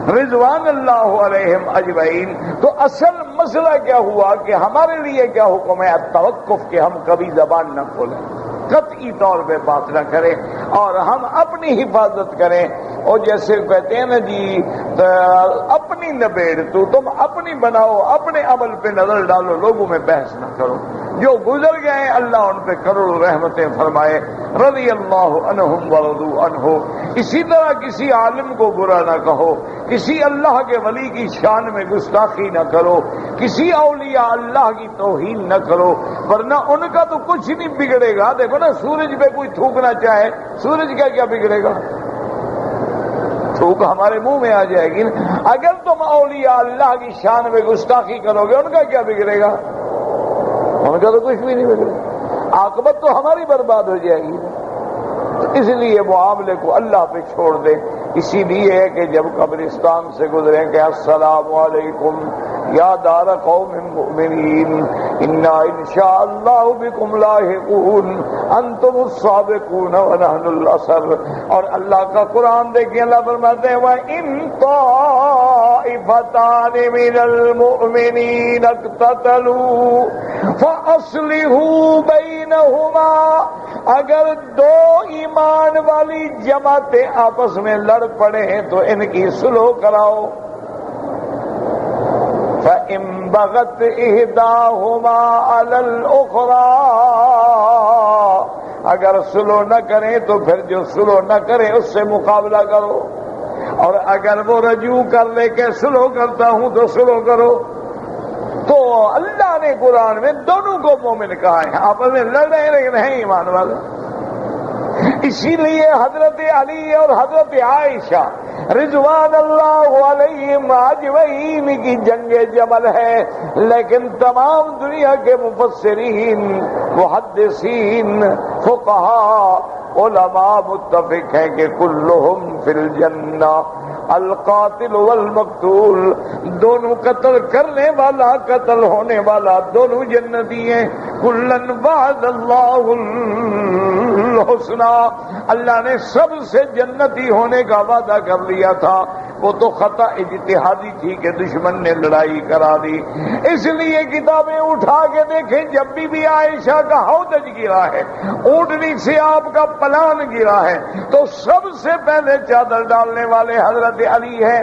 رضوان اللہ علیہم اجمعین۔ تو اصل مسئلہ کیا ہوا کہ ہمارے لیے کیا حکم ہے؟ التوقف، کہ ہم کبھی زبان نہ کھولیں، قطعی طور پہ بات نہ کریں، اور ہم اپنی حفاظت کریں۔ اور جیسے کہتے ہیں نا جی، اپنی نبیڑ تو تم اپنی بناؤ، اپنے عمل پہ نظر ڈالو، لوگوں میں بحث نہ کرو۔ جو گزر گئے اللہ ان پہ کروڑوں رحمتیں فرمائے، رضی اللہ عنہم ورضوا عنہ۔ اسی طرح کسی عالم کو برا نہ کہو، کسی اللہ کے ولی کی شان میں گستاخی نہ کرو، کسی اولیاء اللہ کی توہین نہ کرو، ورنہ ان کا تو کچھ نہیں بگڑے گا۔ دیکھو نا، سورج پہ کوئی تھوکنا چاہے، سورج کا کیا بگڑے گا؟ تھوک ہمارے منہ میں آ جائے گی نا۔ اگر تم اولیاء اللہ کی شان میں گستاخی کرو گے، ان کا کیا بگڑے گا؟ ان کا تو کچھ بھی نہیں بگڑے گا، عاقبت تو ہماری برباد ہو جائے گی۔ تو اس لیے معاملے کو اللہ پہ چھوڑ دے۔ اسی لیے کہ جب قبرستان سے گزریں کہ السلام علیکم یا دار قوم مؤمنین انا انشاء اللہ بکم لاحقون انتم السابقون ونحن الاثر۔ اور اللہ کا قرآن دیکھیں، اللہ فرماتے ہیں وَإِن طَائِفَتَانِ مِنَ الْمُؤْمِنِينَ اقْتَتَلُوا فَأَصْلِحُوا بَيْنَهُمَا۔ اگر دو ایمان والی جماعتیں آپس میں لڑ پڑے ہیں تو ان کی صلح کراؤ۔ فَإِن بَغَتْ إِحْدَاهُمَا عَلَى الْأُخْرَى، اگر صلح نہ کریں تو پھر جو صلح نہ کرے اس سے مقابلہ کرو، اور اگر وہ رجوع کر لے کہ صلح کرتا ہوں تو صلح کرو۔ تو اللہ نے قرآن میں دونوں کو مومن کہا ہے، آپس میں لڑ رہے ہیں لیکن ہیں ایمان والے۔ اسی لیے حضرت علی اور حضرت عائشہ رضوان اللہ علیہم اجمعین کی جنگ جمل ہے، لیکن تمام دنیا کے مفسرین، محدثین، فقہاء، علماء متفق ہیں کہ کلہم فی الجنہ، القاتل والمقتول، دونوں قتل کرنے والا قتل ہونے والا دونوں جنتی ہیں۔ کلن وعد اللہ الحسنی، اللہ نے سب سے جنتی ہونے کا وعدہ کر لیا تھا۔ وہ تو خطا اجتہادی تھی کہ دشمن نے لڑائی کرا دی۔ اس لیے کتابیں اٹھا کے دیکھیں، جب بھی عائشہ کا ہودج گرا ہے، اونٹنی سے آپ کا پلان گرا ہے، تو سب سے پہلے چادر ڈالنے والے حضرت علی ہے۔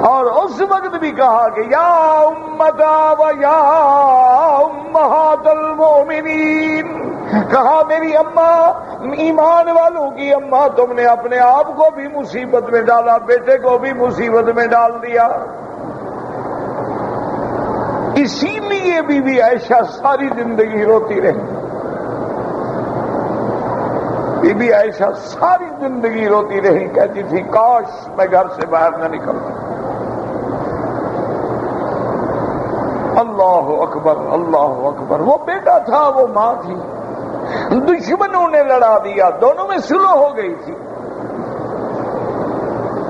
اور اس وقت بھی کہا کہ یا امتا و یا امہات المؤمنین، کہا میری اماں، ایمان والوں کی اماں، تم نے اپنے آپ کو بھی مصیبت میں ڈالا، بیٹے کو بھی مصیبت میں ڈال دیا۔ اسی لیے بی بی عائشہ ساری زندگی روتی رہی، بی بی عائشہ ساری زندگی روتی رہی، کہتی تھی کاش میں گھر سے باہر نہ نکلتا۔ اللہ اکبر، اللہ اکبر۔ وہ بیٹا تھا، وہ ماں تھی، دشمنوں نے لڑا دیا، دونوں میں صلح ہو گئی تھی،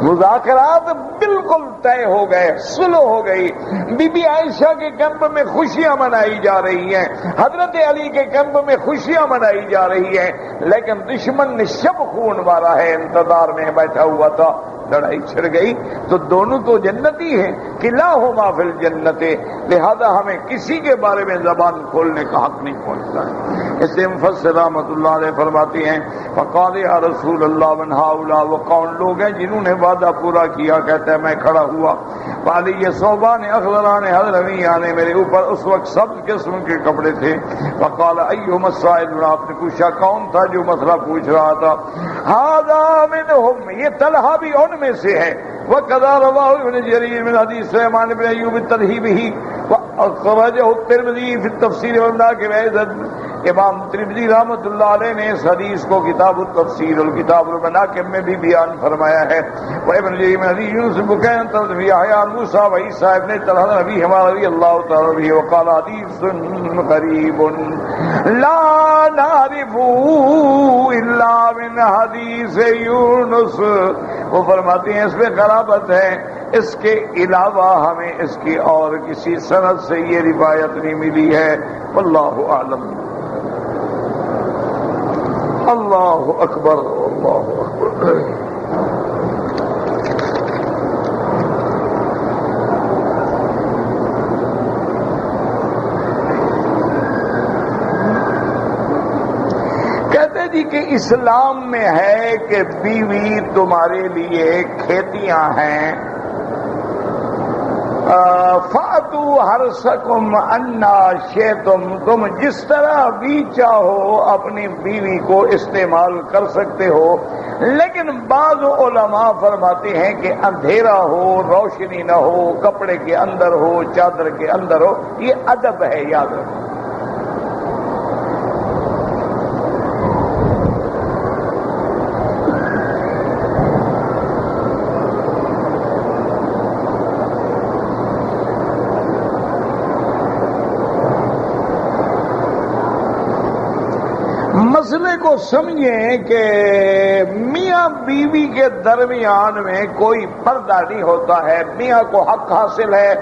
مذاکرات بالکل طے ہو گئے، صلح ہو گئی۔ بی بی عائشہ کے کیمپ میں خوشیاں منائی جا رہی ہیں، حضرت علی کے کیمپ میں خوشیاں منائی جا رہی ہیں، لیکن دشمن نے شب خون مارا ہے، انتظار میں بیٹھا ہوا تھا، لڑائی چھڑ گئی۔ تو دونوں تو جنتی ہیں، کلاہما فی الجنت، لہذا ہمیں کسی کے بارے میں زبان کھولنے کا حق نہیں پہنچتا ہے۔ اس لیے مفسر رحمۃ اللہ علیہ فرماتی ہیں فقال یا رسول اللہ من ہؤلاء، وہ کون لوگ ہیں جنہوں نے وعدہ پورا کیا؟ کہتا ہے میں کھڑا ہوا، پالی یہ صوبان اخضران حضرمیان، میرے اوپر اس وقت سب قسم کے کپڑے تھے۔ فقال ایہم السائل، آپ نے پوچھا کون تھا جو مسئلہ پوچھ رہا تھا؟ ھذا منہم، یہ طلحہ بھی ان میں سے ہے۔ وَقَذَا رَوَاهُ ابن جرير من حديث سليمان بن أيوب الترهيبي وأخرجه الترمذي في التفسير والمناقب أيضا امام ترمذی رحمۃ اللہ علیہ نے اس حدیث کو کتاب التفسیر اور کتاب المناقب میں بھی بیان فرمایا ہے. وہ ابن جریر حدیث یونس بن تنبیہ یحییٰ موسیٰ و عیسیٰ ابن طلحہ نبی ہمارا رضی اللہ تعالی عنہ وقال حدیث غریب لا نعرف الا من حدیث یونس. وہ فرماتے ہیں اس میں غرابت ہے، اس کے علاوہ ہمیں اس کی اور کسی سند سے یہ روایت نہیں ملی ہے. واللہ اعلم. اللہ اکبر اللہ اکبر. کہتے جی کہ اسلام میں ہے کہ بیوی تمہارے لیے کھیتیاں ہیں. فَأْتُوا حَرْثَكُمْ أَنَّا شِئْتُمْ، تم جس طرح بھی چاہو اپنی بیوی کو استعمال کر سکتے ہو. لیکن بعض علماء فرماتے ہیں کہ اندھیرا ہو، روشنی نہ ہو، کپڑے کے اندر ہو، چادر کے اندر ہو. یہ ادب ہے، یاد رکھو. مسئلے کو سمجھیں کہ میاں بیوی کے درمیان میں کوئی پردہ نہیں ہوتا ہے. میاں کو حق حاصل ہے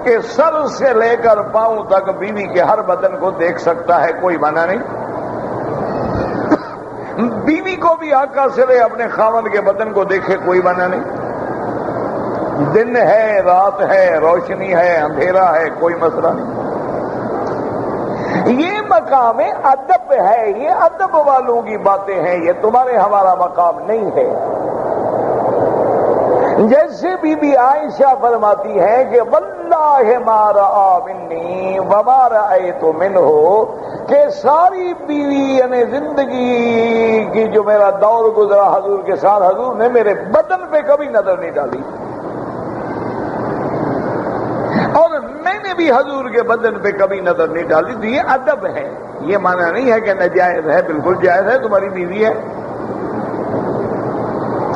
کہ سر سے لے کر پاؤں تک بیوی کے ہر بدن کو دیکھ سکتا ہے، کوئی منع نہیں. بیوی کو بھی حق حاصل ہے اپنے خاوند کے بدن کو دیکھے، کوئی منع نہیں. دن ہے، رات ہے، روشنی ہے، اندھیرا ہے، کوئی مسئلہ نہیں. یہ مقام ادب ہے، یہ ادب والوں کی باتیں ہیں، یہ تمہارے ہمارا مقام نہیں ہے. جیسے بی بی عائشہ فرماتی ہے کہ واللہ ما رأى منی وما رأیت منہ، کہ ساری بیوی یعنی زندگی کی جو میرا دور گزرا حضور کے ساتھ، حضور نے میرے بدن پہ کبھی نظر نہیں ڈالی، اور میں نے بھی حضور کے بدن پہ کبھی نظر نہیں ڈالی. تو یہ ادب ہے. یہ معنی نہیں ہے کہ ناجائز ہے، بالکل جائز ہے. تمہاری بیوی ہے،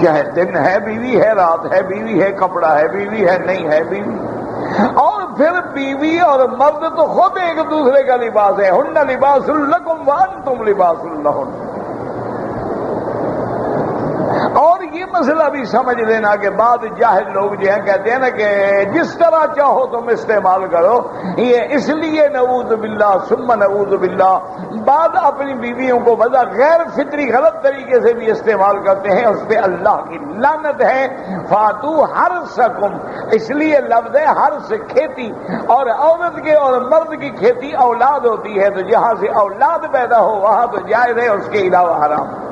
چاہے دن ہے بیوی ہے، رات ہے بیوی ہے، کپڑا ہے بیوی ہے، نہیں ہے بیوی. اور پھر بیوی اور مرد تو خود ایک دوسرے کا لباس ہے. ہن لباس لکم وانتم لباس لہن. اور یہ مسئلہ بھی سمجھ لینا کہ بعض جاہل لوگ جو ہیں کہتے ہیں نا کہ جس طرح چاہو تم استعمال کرو. یہ اس لیے نعوذ باللہ ثم نعوذ باللہ بعض اپنی بیویوں کو وجہ غیر فطری غلط طریقے سے بھی استعمال کرتے ہیں. اس پہ اللہ کی لعنت ہے. فاتو حرثکم، اس لیے لفظ ہے حرث کھیتی، اور عورت کے اور مرد کی کھیتی اولاد ہوتی ہے. تو جہاں سے اولاد پیدا ہو وہاں تو جائز ہے، اس کے علاوہ حرام.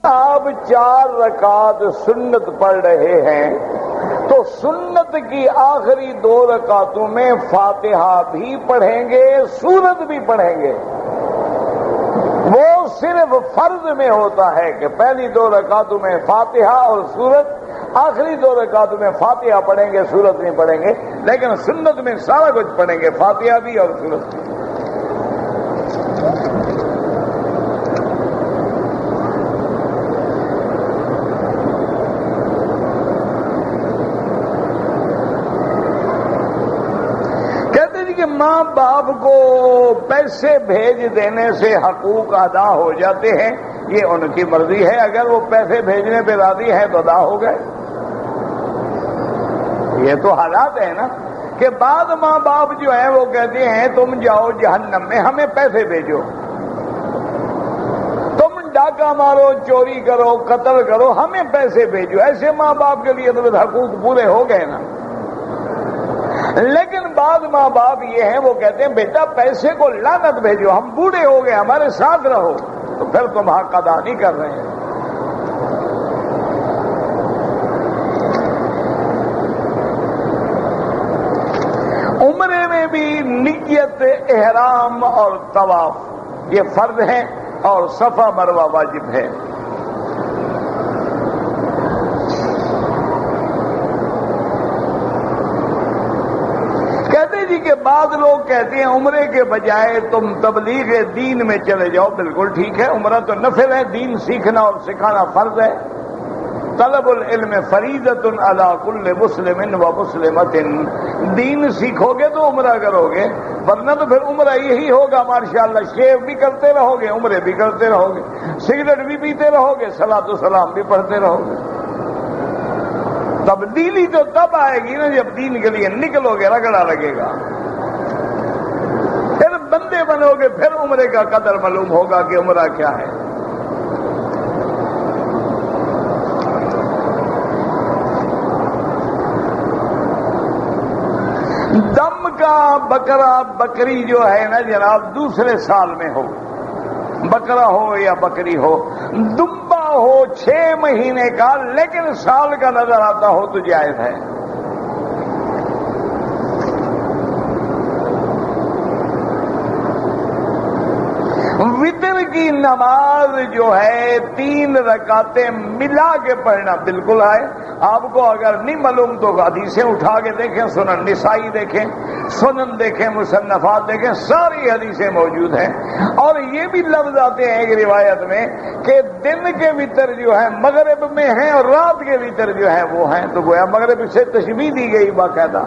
آپ 4 رکعت سنت پڑھ رہے ہیں تو سنت کی آخری 2 رکعتوں میں فاتحہ بھی پڑھیں گے، سورت بھی پڑھیں گے. وہ صرف فرض میں ہوتا ہے کہ پہلی 2 رکعتوں میں فاتحہ اور سورت، آخری 2 رکعتوں میں فاتحہ پڑھیں گے، سورت نہیں پڑھیں گے. لیکن سنت میں سارا کچھ پڑھیں گے، فاتحہ بھی اور سورت بھی. ماں باپ کو پیسے بھیج دینے سے حقوق ادا ہو جاتے ہیں، یہ ان کی مرضی ہے. اگر وہ پیسے بھیجنے پہ راضی ہے تو ادا ہو گئے. یہ تو حالات ہے نا کہ بعض ماں باپ جو ہیں وہ کہتے ہیں تم جاؤ جہنم میں، ہمیں پیسے بھیجو. تم ڈاکہ مارو، چوری کرو، قتل کرو، ہمیں پیسے بھیجو. ایسے ماں باپ کے لیے تو حقوق پورے ہو گئے نا. لیکن بعض ماں باپ یہ ہیں وہ کہتے ہیں بیٹا پیسے کو لعنت بھیجو، ہم بوڑھے ہو گئے، ہمارے ساتھ رہو. تو پھر تم حق ادا نہیں کر رہے ہیں. عمرے میں بھی نیت احرام اور طواف یہ فرض ہیں اور صفا مروہ واجب ہے. بعد لوگ کہتے ہیں عمرے کے بجائے تم تبلیغ دین میں چلے جاؤ. بالکل ٹھیک ہے, عمرہ تو نفل ہے, دین سیکھنا اور سکھانا فرض ہے. طلب العلم فریضۃ علی کل مسلم و مسلمۃ. دین سیکھو گے تو عمرہ کرو گے, ورنہ تو پھر عمرہ یہی ہوگا ماشاءاللہ, شیو بھی کرتے رہو گے, عمرے بھی کرتے رہو گے, سگریٹ بھی پیتے رہو گے, صلاۃ و سلام بھی پڑھتے رہو گے. تبدیلی تو تب آئے گی نا جب دین کے لیے نکلو گے, رگڑا لگے گا, پھر بندے بنو گے, پھر عمرے کا قدر معلوم ہوگا کہ عمرہ کیا ہے. دم کا بکرا بکری جو ہے نا جناب دوسرے سال میں ہو, بکرا ہو یا بکری ہو, دمبا ہو 6 مہینے کا لیکن سال کا نظر آتا ہو تو جائز ہے. وتر کی نماز جو ہے 3 رکعتیں ملا کے پڑھنا بالکل ہے. آپ کو اگر نہیں معلوم تو حدیثیں اٹھا کے دیکھیں, سنن نسائی دیکھیں, سنن دیکھیں, مصنفات دیکھیں, ساری حدیثیں موجود ہیں. اور یہ بھی لفظ آتے ہیں ایک روایت میں کہ دن کے وتر جو ہے مغرب میں ہیں اور رات کے وتر جو ہے وہ ہیں, تو گویا مغرب سے تشبیہ دی گئی باقاعدہ.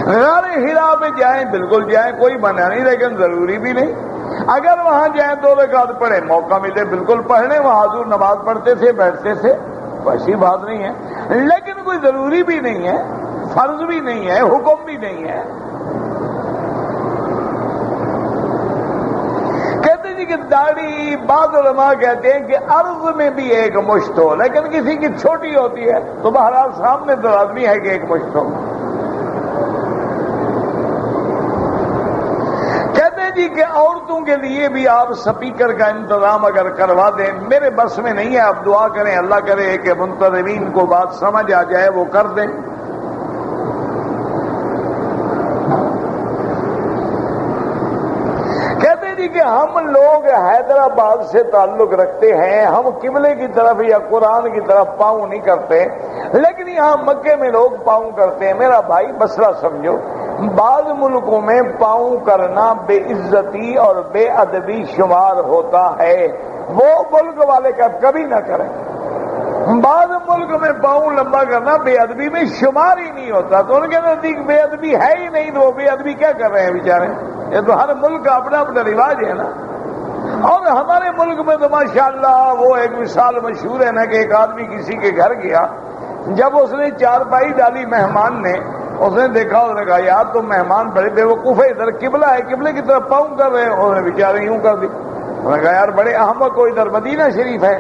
غار ہرا میں جائیں بالکل جائیں, کوئی منع نہیں, لیکن ضروری بھی نہیں. اگر وہاں جائیں 2 رکعت پڑھیں, موقع ملے بالکل پڑھ لیں. وہاں حضور نماز پڑھتے تھے, بیٹھتے تھے, ایسی بات نہیں ہے, لیکن کوئی ضروری بھی نہیں ہے, فرض بھی نہیں ہے, حکم بھی نہیں ہے. کہتے جی کہ داڑھی, بعض علماء کہتے ہیں کہ عرض میں بھی ایک مشت ہو, لیکن کسی کی چھوٹی ہوتی ہے تو بہرحال سامنے تو آدمی ہے کہ ایک مشت ہو. جی کہ عورتوں کے لیے بھی آپ سپیکر کا انتظام اگر کروا دیں, میرے بس میں نہیں ہے, آپ دعا کریں, اللہ کرے کہ منتظرین کو بات سمجھ آ جائے, وہ کر دیں. کہتے جی کہ ہم لوگ حیدرآباد سے تعلق رکھتے ہیں, ہم قبلے کی طرف یا قرآن کی طرف پاؤں نہیں کرتے, لیکن یہاں مکے میں لوگ پاؤں کرتے ہیں. میرا بھائی مسئلہ سمجھو, بعض ملکوں میں پاؤں کرنا بے عزتی اور بے ادبی شمار ہوتا ہے, وہ ملک والے کبھی نہ کریں. بعض ملک میں پاؤں لمبا کرنا بے ادبی میں شمار ہی نہیں ہوتا, تو ان کے نزدیک بے ادبی ہے ہی نہیں, تو وہ بے ادبی کیا کر رہے ہیں بیچارے. یہ تو ہر ملک کا اپنا اپنا رواج ہے نا. اور ہمارے ملک میں تو ماشاءاللہ وہ ایک مثال مشہور ہے نا کہ ایک آدمی کسی کے گھر گیا, جب اس نے چارپائی ڈالی مہمان نے, اس نے دیکھا, اس نے کہا یار تم مہمان بڑے بے وقوف ہے, ادھر قبلہ ہے, قبلے کی طرف پاؤں کر رہے ہیں. اس نے بیچارے یوں کر دی. انہوں نے کہا یار بڑے احمق کو, ادھر مدینہ شریف ہے.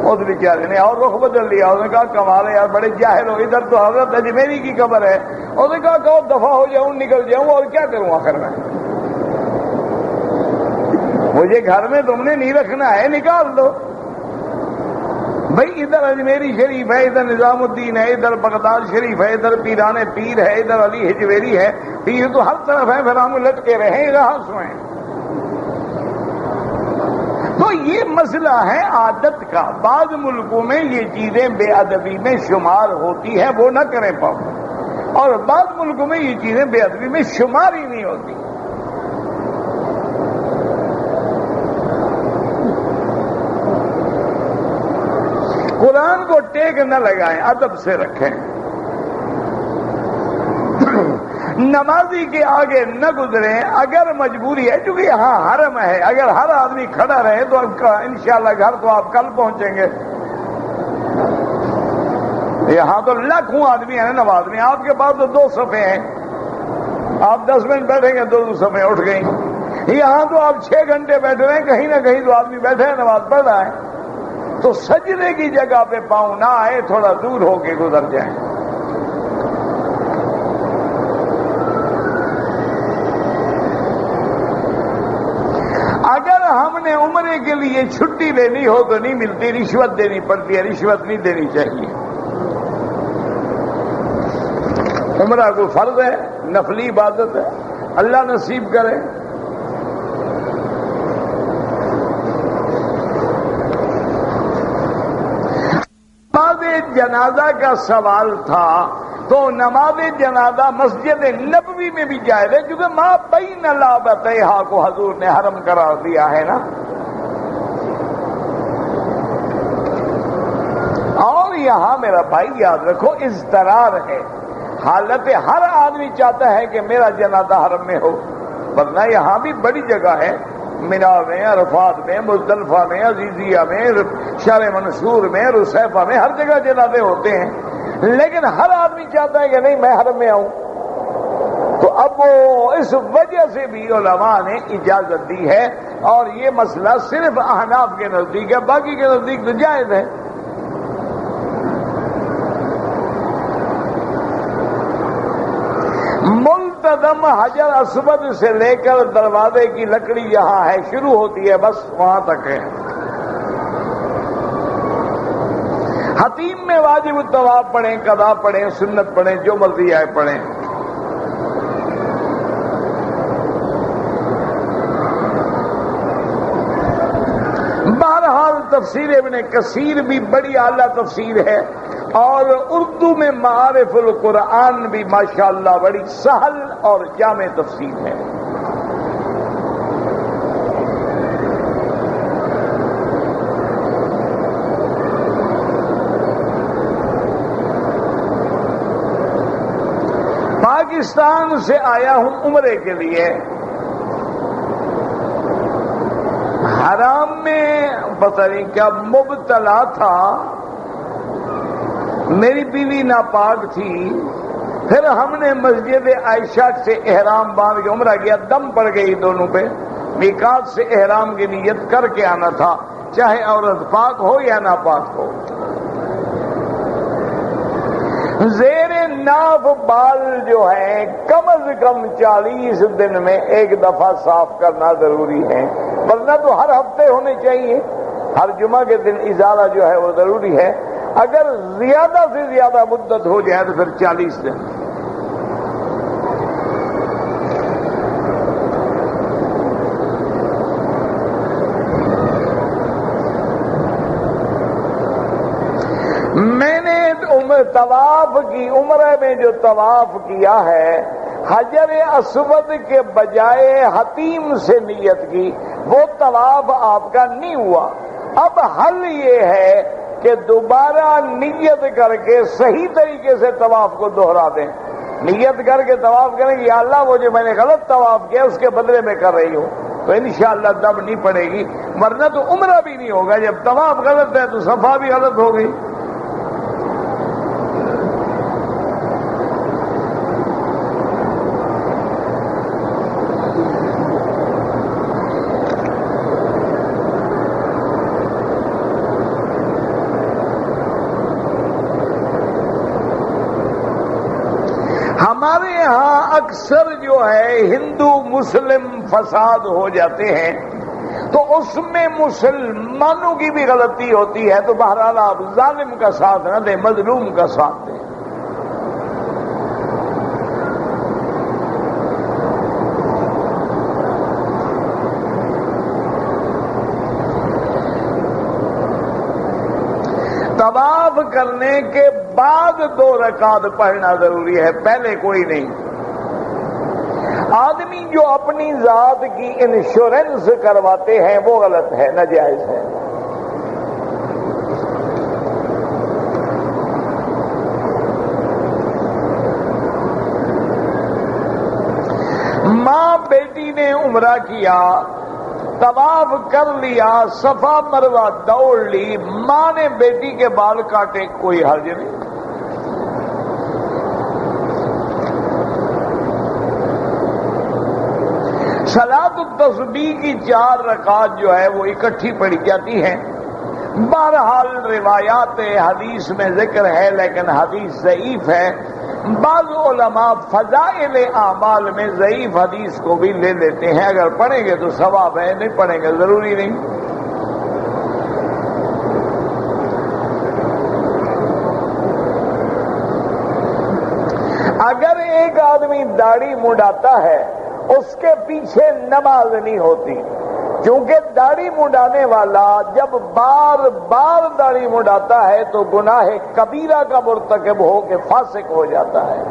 اس بیچارے نے اور رخ بدل لیا. اس نے کہا کمال ہے یار, بڑے جاہل ہو, ادھر تو حضرت اجمیری کی قبر ہے. اس نے کہا کہ دفع ہو جاؤں, نکل جاؤں, اور کیا کروں آخر میں, مجھے گھر میں تم نے نہیں رکھنا ہے, نکال دو. بھائی ادھر اجمیری شریف ہے, ادھر نظام الدین ہے, ادھر بغداد شریف ہے, ادھر پیران پیر ہے, ادھر علی حجویری ہے, پیر تو ہر طرف ہے, پھر ہم لٹکے رہیں رہا سوئیں. تو یہ مسئلہ ہے عادت کا. بعض ملکوں میں یہ چیزیں بے ادبی میں شمار ہوتی ہیں, وہ نہ کریں پاؤں, اور بعض ملکوں میں یہ چیزیں بے ادبی میں شمار ہی نہیں ہوتی. قرآن کو ٹیک نہ لگائیں, ادب سے رکھیں. نمازی کے آگے نہ گزریں اگر مجبوری ہے, کیونکہ یہاں حرم ہے, اگر ہر آدمی کھڑا رہے تو انشاءاللہ گھر تو آپ کل پہنچیں گے. یہاں تو لاکھوں آدمی ہیں نماز میں, آپ کے پاس تو 2 صفیں ہیں, آپ 10 منٹ بیٹھیں گے 2 صفیں اٹھ گئیں. یہاں تو آپ 6 گھنٹے بیٹھ رہے ہیں, کہیں نہ کہیں تو آدمی بیٹھے ہیں نماز پڑھ رہا ہے. تو سجدے کی جگہ پہ پاؤں نہ آئے, تھوڑا دور ہو کے گزر جائیں. اگر ہم نے عمرے کے لیے چھٹی لینی ہو تو نہیں ملتی, رشوت دینی پڑتی ہے. رشوت نہیں دینی چاہیے. عمرہ کوئی فرض ہے, نفلی عبادت ہے, اللہ نصیب کرے. جنازہ کا سوال تھا تو نماز جنازہ مسجد نبوی میں بھی جائز ہے، کیونکہ ماں بین لابتیہا کو حضور نے حرم قرار دیا ہے نا۔ اور یہاں میرا بھائی یاد رکھو اضطرار ہے، حالت ہر آدمی چاہتا ہے کہ میرا جنازہ حرم میں ہو، ورنہ یہاں بھی بڑی جگہ ہے، مینا میں، عرفات میں، مزدلفہ میں، عزیزیہ میں، شہر منصور میں، رسیفہ میں، ہر جگہ جنازے ہوتے ہیں، لیکن ہر آدمی چاہتا ہے کہ نہیں میں حرم میں آؤں۔ تو اب وہ اس وجہ سے بھی علماء نے اجازت دی ہے، اور یہ مسئلہ صرف احناف کے نزدیک ہے، باقی کے نزدیک تو جائز ہے۔ ملتزم حجر اسود سے لے کر دروازے کی لکڑی یہاں ہے، شروع ہوتی ہے بس وہاں تک ہے۔ حتیم میں واجب الطواف پڑھیں، قضا پڑھیں، سنت پڑھیں، جو مرضی آئے پڑھیں۔ بہرحال تفسیر ابن کثیر بھی بڑی اعلیٰ تفسیر ہے، اور اردو میں معارف القرآن بھی ماشاءاللہ بڑی سہل اور جامع تفسیر ہے۔ پاکستان سے آیا ہوں عمرے کے لیے، حرام میں پتہ نہیں کیا مبتلا تھا، میری بیوی ناپاک تھی، پھر ہم نے مسجد عائشہ سے احرام باندھ کے عمرہ کیا، دم پڑ گئی دونوں پہ، میقات سے احرام کی نیت کر کے آنا تھا، چاہے عورت پاک ہو یا ناپاک ہو۔ زیر ناف بال جو ہیں کم از کم 40 دن میں ایک دفعہ صاف کرنا ضروری ہے، ورنہ تو ہر ہفتے ہونے چاہیے، ہر جمعہ کے دن ازالہ جو ہے وہ ضروری ہے۔ اگر زیادہ سے زیادہ مدت ہو جائے تو پھر 40 دن۔ میں نے طواف کی عمرے میں جو طواف کیا ہے، حجر اسود کے بجائے حتیم سے نیت کی، وہ طواف آپ کا نہیں ہوا۔ اب حل یہ ہے کہ دوبارہ نیت کر کے صحیح طریقے سے طواف کو دوہرا دیں، نیت کر کے طواف کریں کہ یا اللہ وہ جو میں نے غلط طواف کیا اس کے بدلے میں کر رہی ہوں، تو انشاءاللہ دم نہیں پڑے گی، ورنہ تو عمرہ بھی نہیں ہوگا۔ جب طواف غلط ہے تو صفا بھی غلط ہو گئی۔ ہمارے یہاں اکثر جو ہے ہندو مسلم فساد ہو جاتے ہیں، تو اس میں مسلمانوں کی بھی غلطی ہوتی ہے، تو بہرحال آپ ظالم کا ساتھ نہ دیں، مظلوم کا ساتھ دیں۔ طواف کرنے کے بعد 2 رکعت پڑھنا ضروری ہے، پہلے کوئی نہیں۔ آدمی جو اپنی ذات کی انشورنس کرواتے ہیں وہ غلط ہے، ناجائز ہے۔ ماں بیٹی نے عمرہ کیا، طواف کر لیا، صفا مروہ دوڑ لی، ماں نے بیٹی کے بال کاٹے، کوئی حرج نہیں۔ صلاۃ التسبیح کی 4 رکعات جو ہے وہ اکٹھی پڑھی جاتی ہیں۔ بہرحال روایات حدیث میں ذکر ہے، لیکن حدیث ضعیف ہے۔ بعض علماء فضائل اعمال میں ضعیف حدیث کو بھی لے لیتے ہیں، اگر پڑھیں گے تو ثواب ہے، نہیں پڑھیں گے ضروری نہیں۔ اگر ایک آدمی داڑھی منڈاتا ہے اس کے پیچھے نماز نہیں ہوتی، کیونکہ داڑھی منڈانے والا جب بار بار داڑھی منڈاتا ہے تو گناہ کبیرہ کا مرتکب ہو کے فاسق ہو جاتا ہے،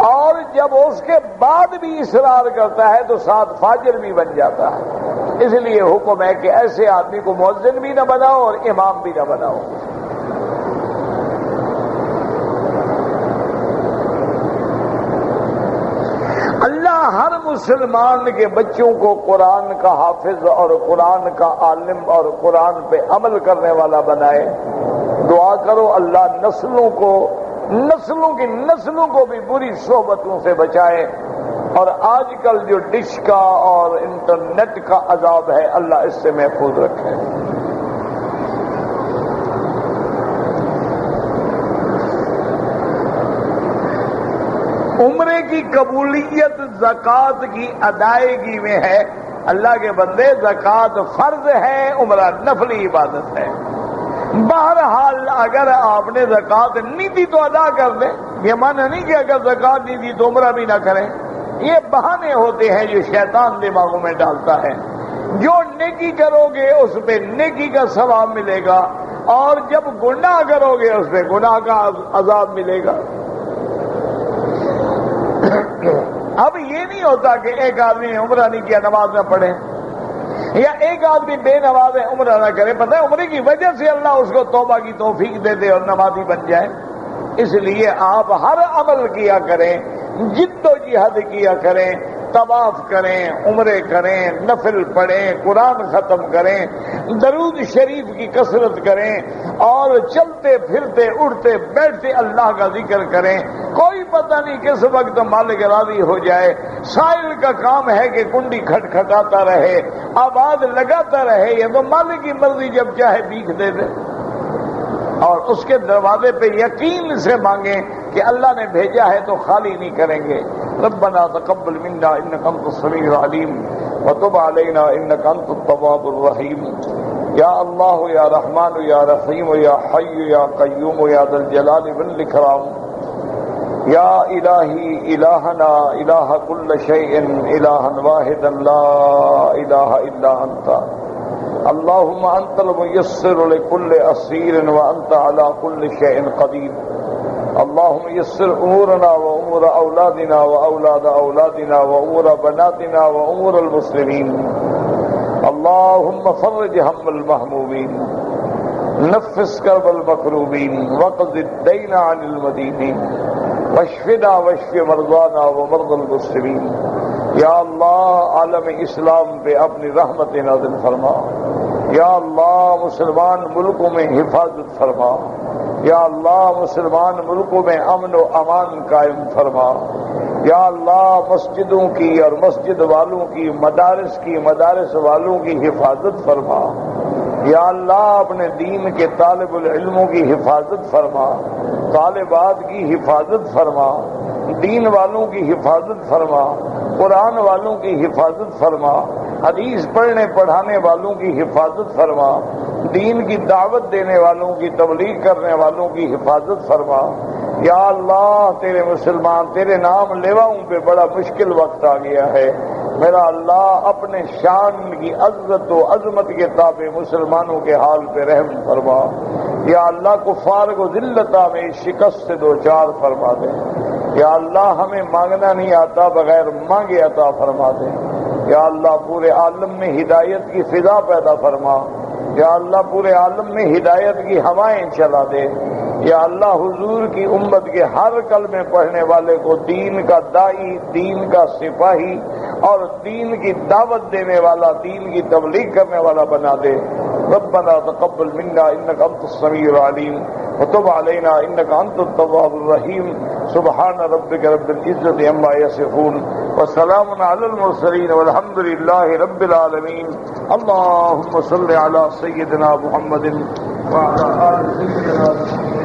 اور جب اس کے بعد بھی اصرار کرتا ہے تو ساتھ فاجر بھی بن جاتا ہے۔ اس لیے حکم ہے کہ ایسے آدمی کو مؤذن بھی نہ بناؤ اور امام بھی نہ بناؤ۔ اللہ ہر مسلمان کے بچوں کو قرآن کا حافظ اور قرآن کا عالم اور قرآن پہ عمل کرنے والا بنائے۔ دعا کرو اللہ نسلوں کی نسلوں کو بھی بری صحبتوں سے بچائے، اور آج کل جو ڈش کا اور انٹرنیٹ کا عذاب ہے اللہ اس سے محفوظ رکھے۔ عمرے کی قبولیت زکوٰۃ کی ادائیگی میں ہے۔ اللہ کے بندے، زکوٰۃ فرض ہے، عمرہ نفلی عبادت ہے۔ بہرحال اگر آپ نے زکوٰۃ نہیں دی تو ادا کر دیں، یہ معنی نہیں کہ اگر زکوٰۃ نہیں دی تو عمرہ بھی نہ کریں۔ یہ بہانے ہوتے ہیں جو شیطان دماغوں میں ڈالتا ہے۔ جو نیکی کرو گے اس پہ نیکی کا ثواب ملے گا، اور جب گناہ کرو گے اس پہ گناہ کا عذاب ملے گا۔ اب یہ نہیں ہوتا کہ ایک آدمی نے عمرہ نہیں کیا نماز نہ پڑھے، یا ایک آدمی بے نماز عمرہ نہ کرے۔ پتہ ہے عمرے کی وجہ سے اللہ اس کو توبہ کی توفیق دے دے اور نمازی بن جائے۔ اس لیے آپ ہر عمل کیا کریں، جد و جہاد کیا کریں، طواف کریں، عمرے کریں، نفل پڑھیں، قرآن ختم کریں، درود شریف کی کثرت کریں، اور چلتے پھرتے اٹھتے بیٹھتے اللہ کا ذکر کریں۔ کوئی پتہ نہیں کس وقت مالک راضی ہو جائے۔ سائل کا کام ہے کہ کنڈی کھٹکھٹاتا رہے، آواز لگاتا رہے، یہ تو مالک کی مرضی، جب چاہے بھیک دے دے، اور اس کے دروازے پہ یقین سے مانگیں کہ اللہ نے بھیجا ہے تو خالی نہیں کریں گے۔ ربنا تقبل منا انک انت السمیع العلیم وتب علینا انک انت التواب الرحیم۔ یا اللہ یا رحمان یا رحیم یا حی یا قیوم یا ذا الجلال والاکرام، یا الہی الہنا الہ کل شیء الہا واحدا لا الہ الا انت، اللہم انت المیسر لکل اسیر وانت علی کل شیء قدیر۔ اللہم یسر امورنا و امور اولادنا و اولاد اولادنا و امور بناتنا و امور المسلمین۔ اللہم فرج ہم المہمومین، نفس کرب المکروبین، وقض الدین عن المدینین، واشفنا واشف مرضانا و مرضى المسلمین۔ یا اللہ عالم اسلام پہ اپنی رحمت نازل فرما۔ یا اللہ مسلمان ملکوں میں حفاظت فرما۔ یا اللہ مسلمان ملکوں میں امن و امان قائم فرما۔ یا اللہ مسجدوں کی اور مسجد والوں کی، مدارس والوں کی حفاظت فرما۔ یا اللہ اپنے دین کے طالب العلموں کی حفاظت فرما، طالبات کی حفاظت فرما، دین والوں کی حفاظت فرما، قرآن والوں کی حفاظت فرما، حدیث پڑھنے پڑھانے والوں کی حفاظت فرما، دین کی دعوت دینے والوں کی، تبلیغ کرنے والوں کی حفاظت فرما۔ یا اللہ تیرے مسلمان تیرے نام لیواؤں پہ بڑا مشکل وقت آ گیا ہے، میرا اللہ اپنے شان کی عزت و عظمت کے تابع مسلمانوں کے حال پہ رحم فرما۔ یا اللہ کفار کو ذلتہ میں شکست سے دوچار فرما دے۔ یا اللہ ہمیں مانگنا نہیں آتا، بغیر مانگے عطا فرما دے۔ یا اللہ پورے عالم میں ہدایت کی فضا پیدا فرما۔ یا اللہ پورے عالم میں ہدایت کی ہوائیں چلا دے۔ یا اللہ حضور کی امت کے ہر کلمے پڑھنے والے کو دین کا داعی، دین کا سپاہی اور دین کی دعوت دینے والا، دین کی تبلیغ کرنے والا بنا دے۔ ربنا تقبل منا انک انت السمیع العلیم وتب علینا انک انت التواب الرحیم۔ سبحان ربک رب العزت عما یصفون وسلام علی المرسلین والحمد للہ رب العالمین۔ اللہم صل علی سیدنا محمد وعلی آل سیدنا محمد۔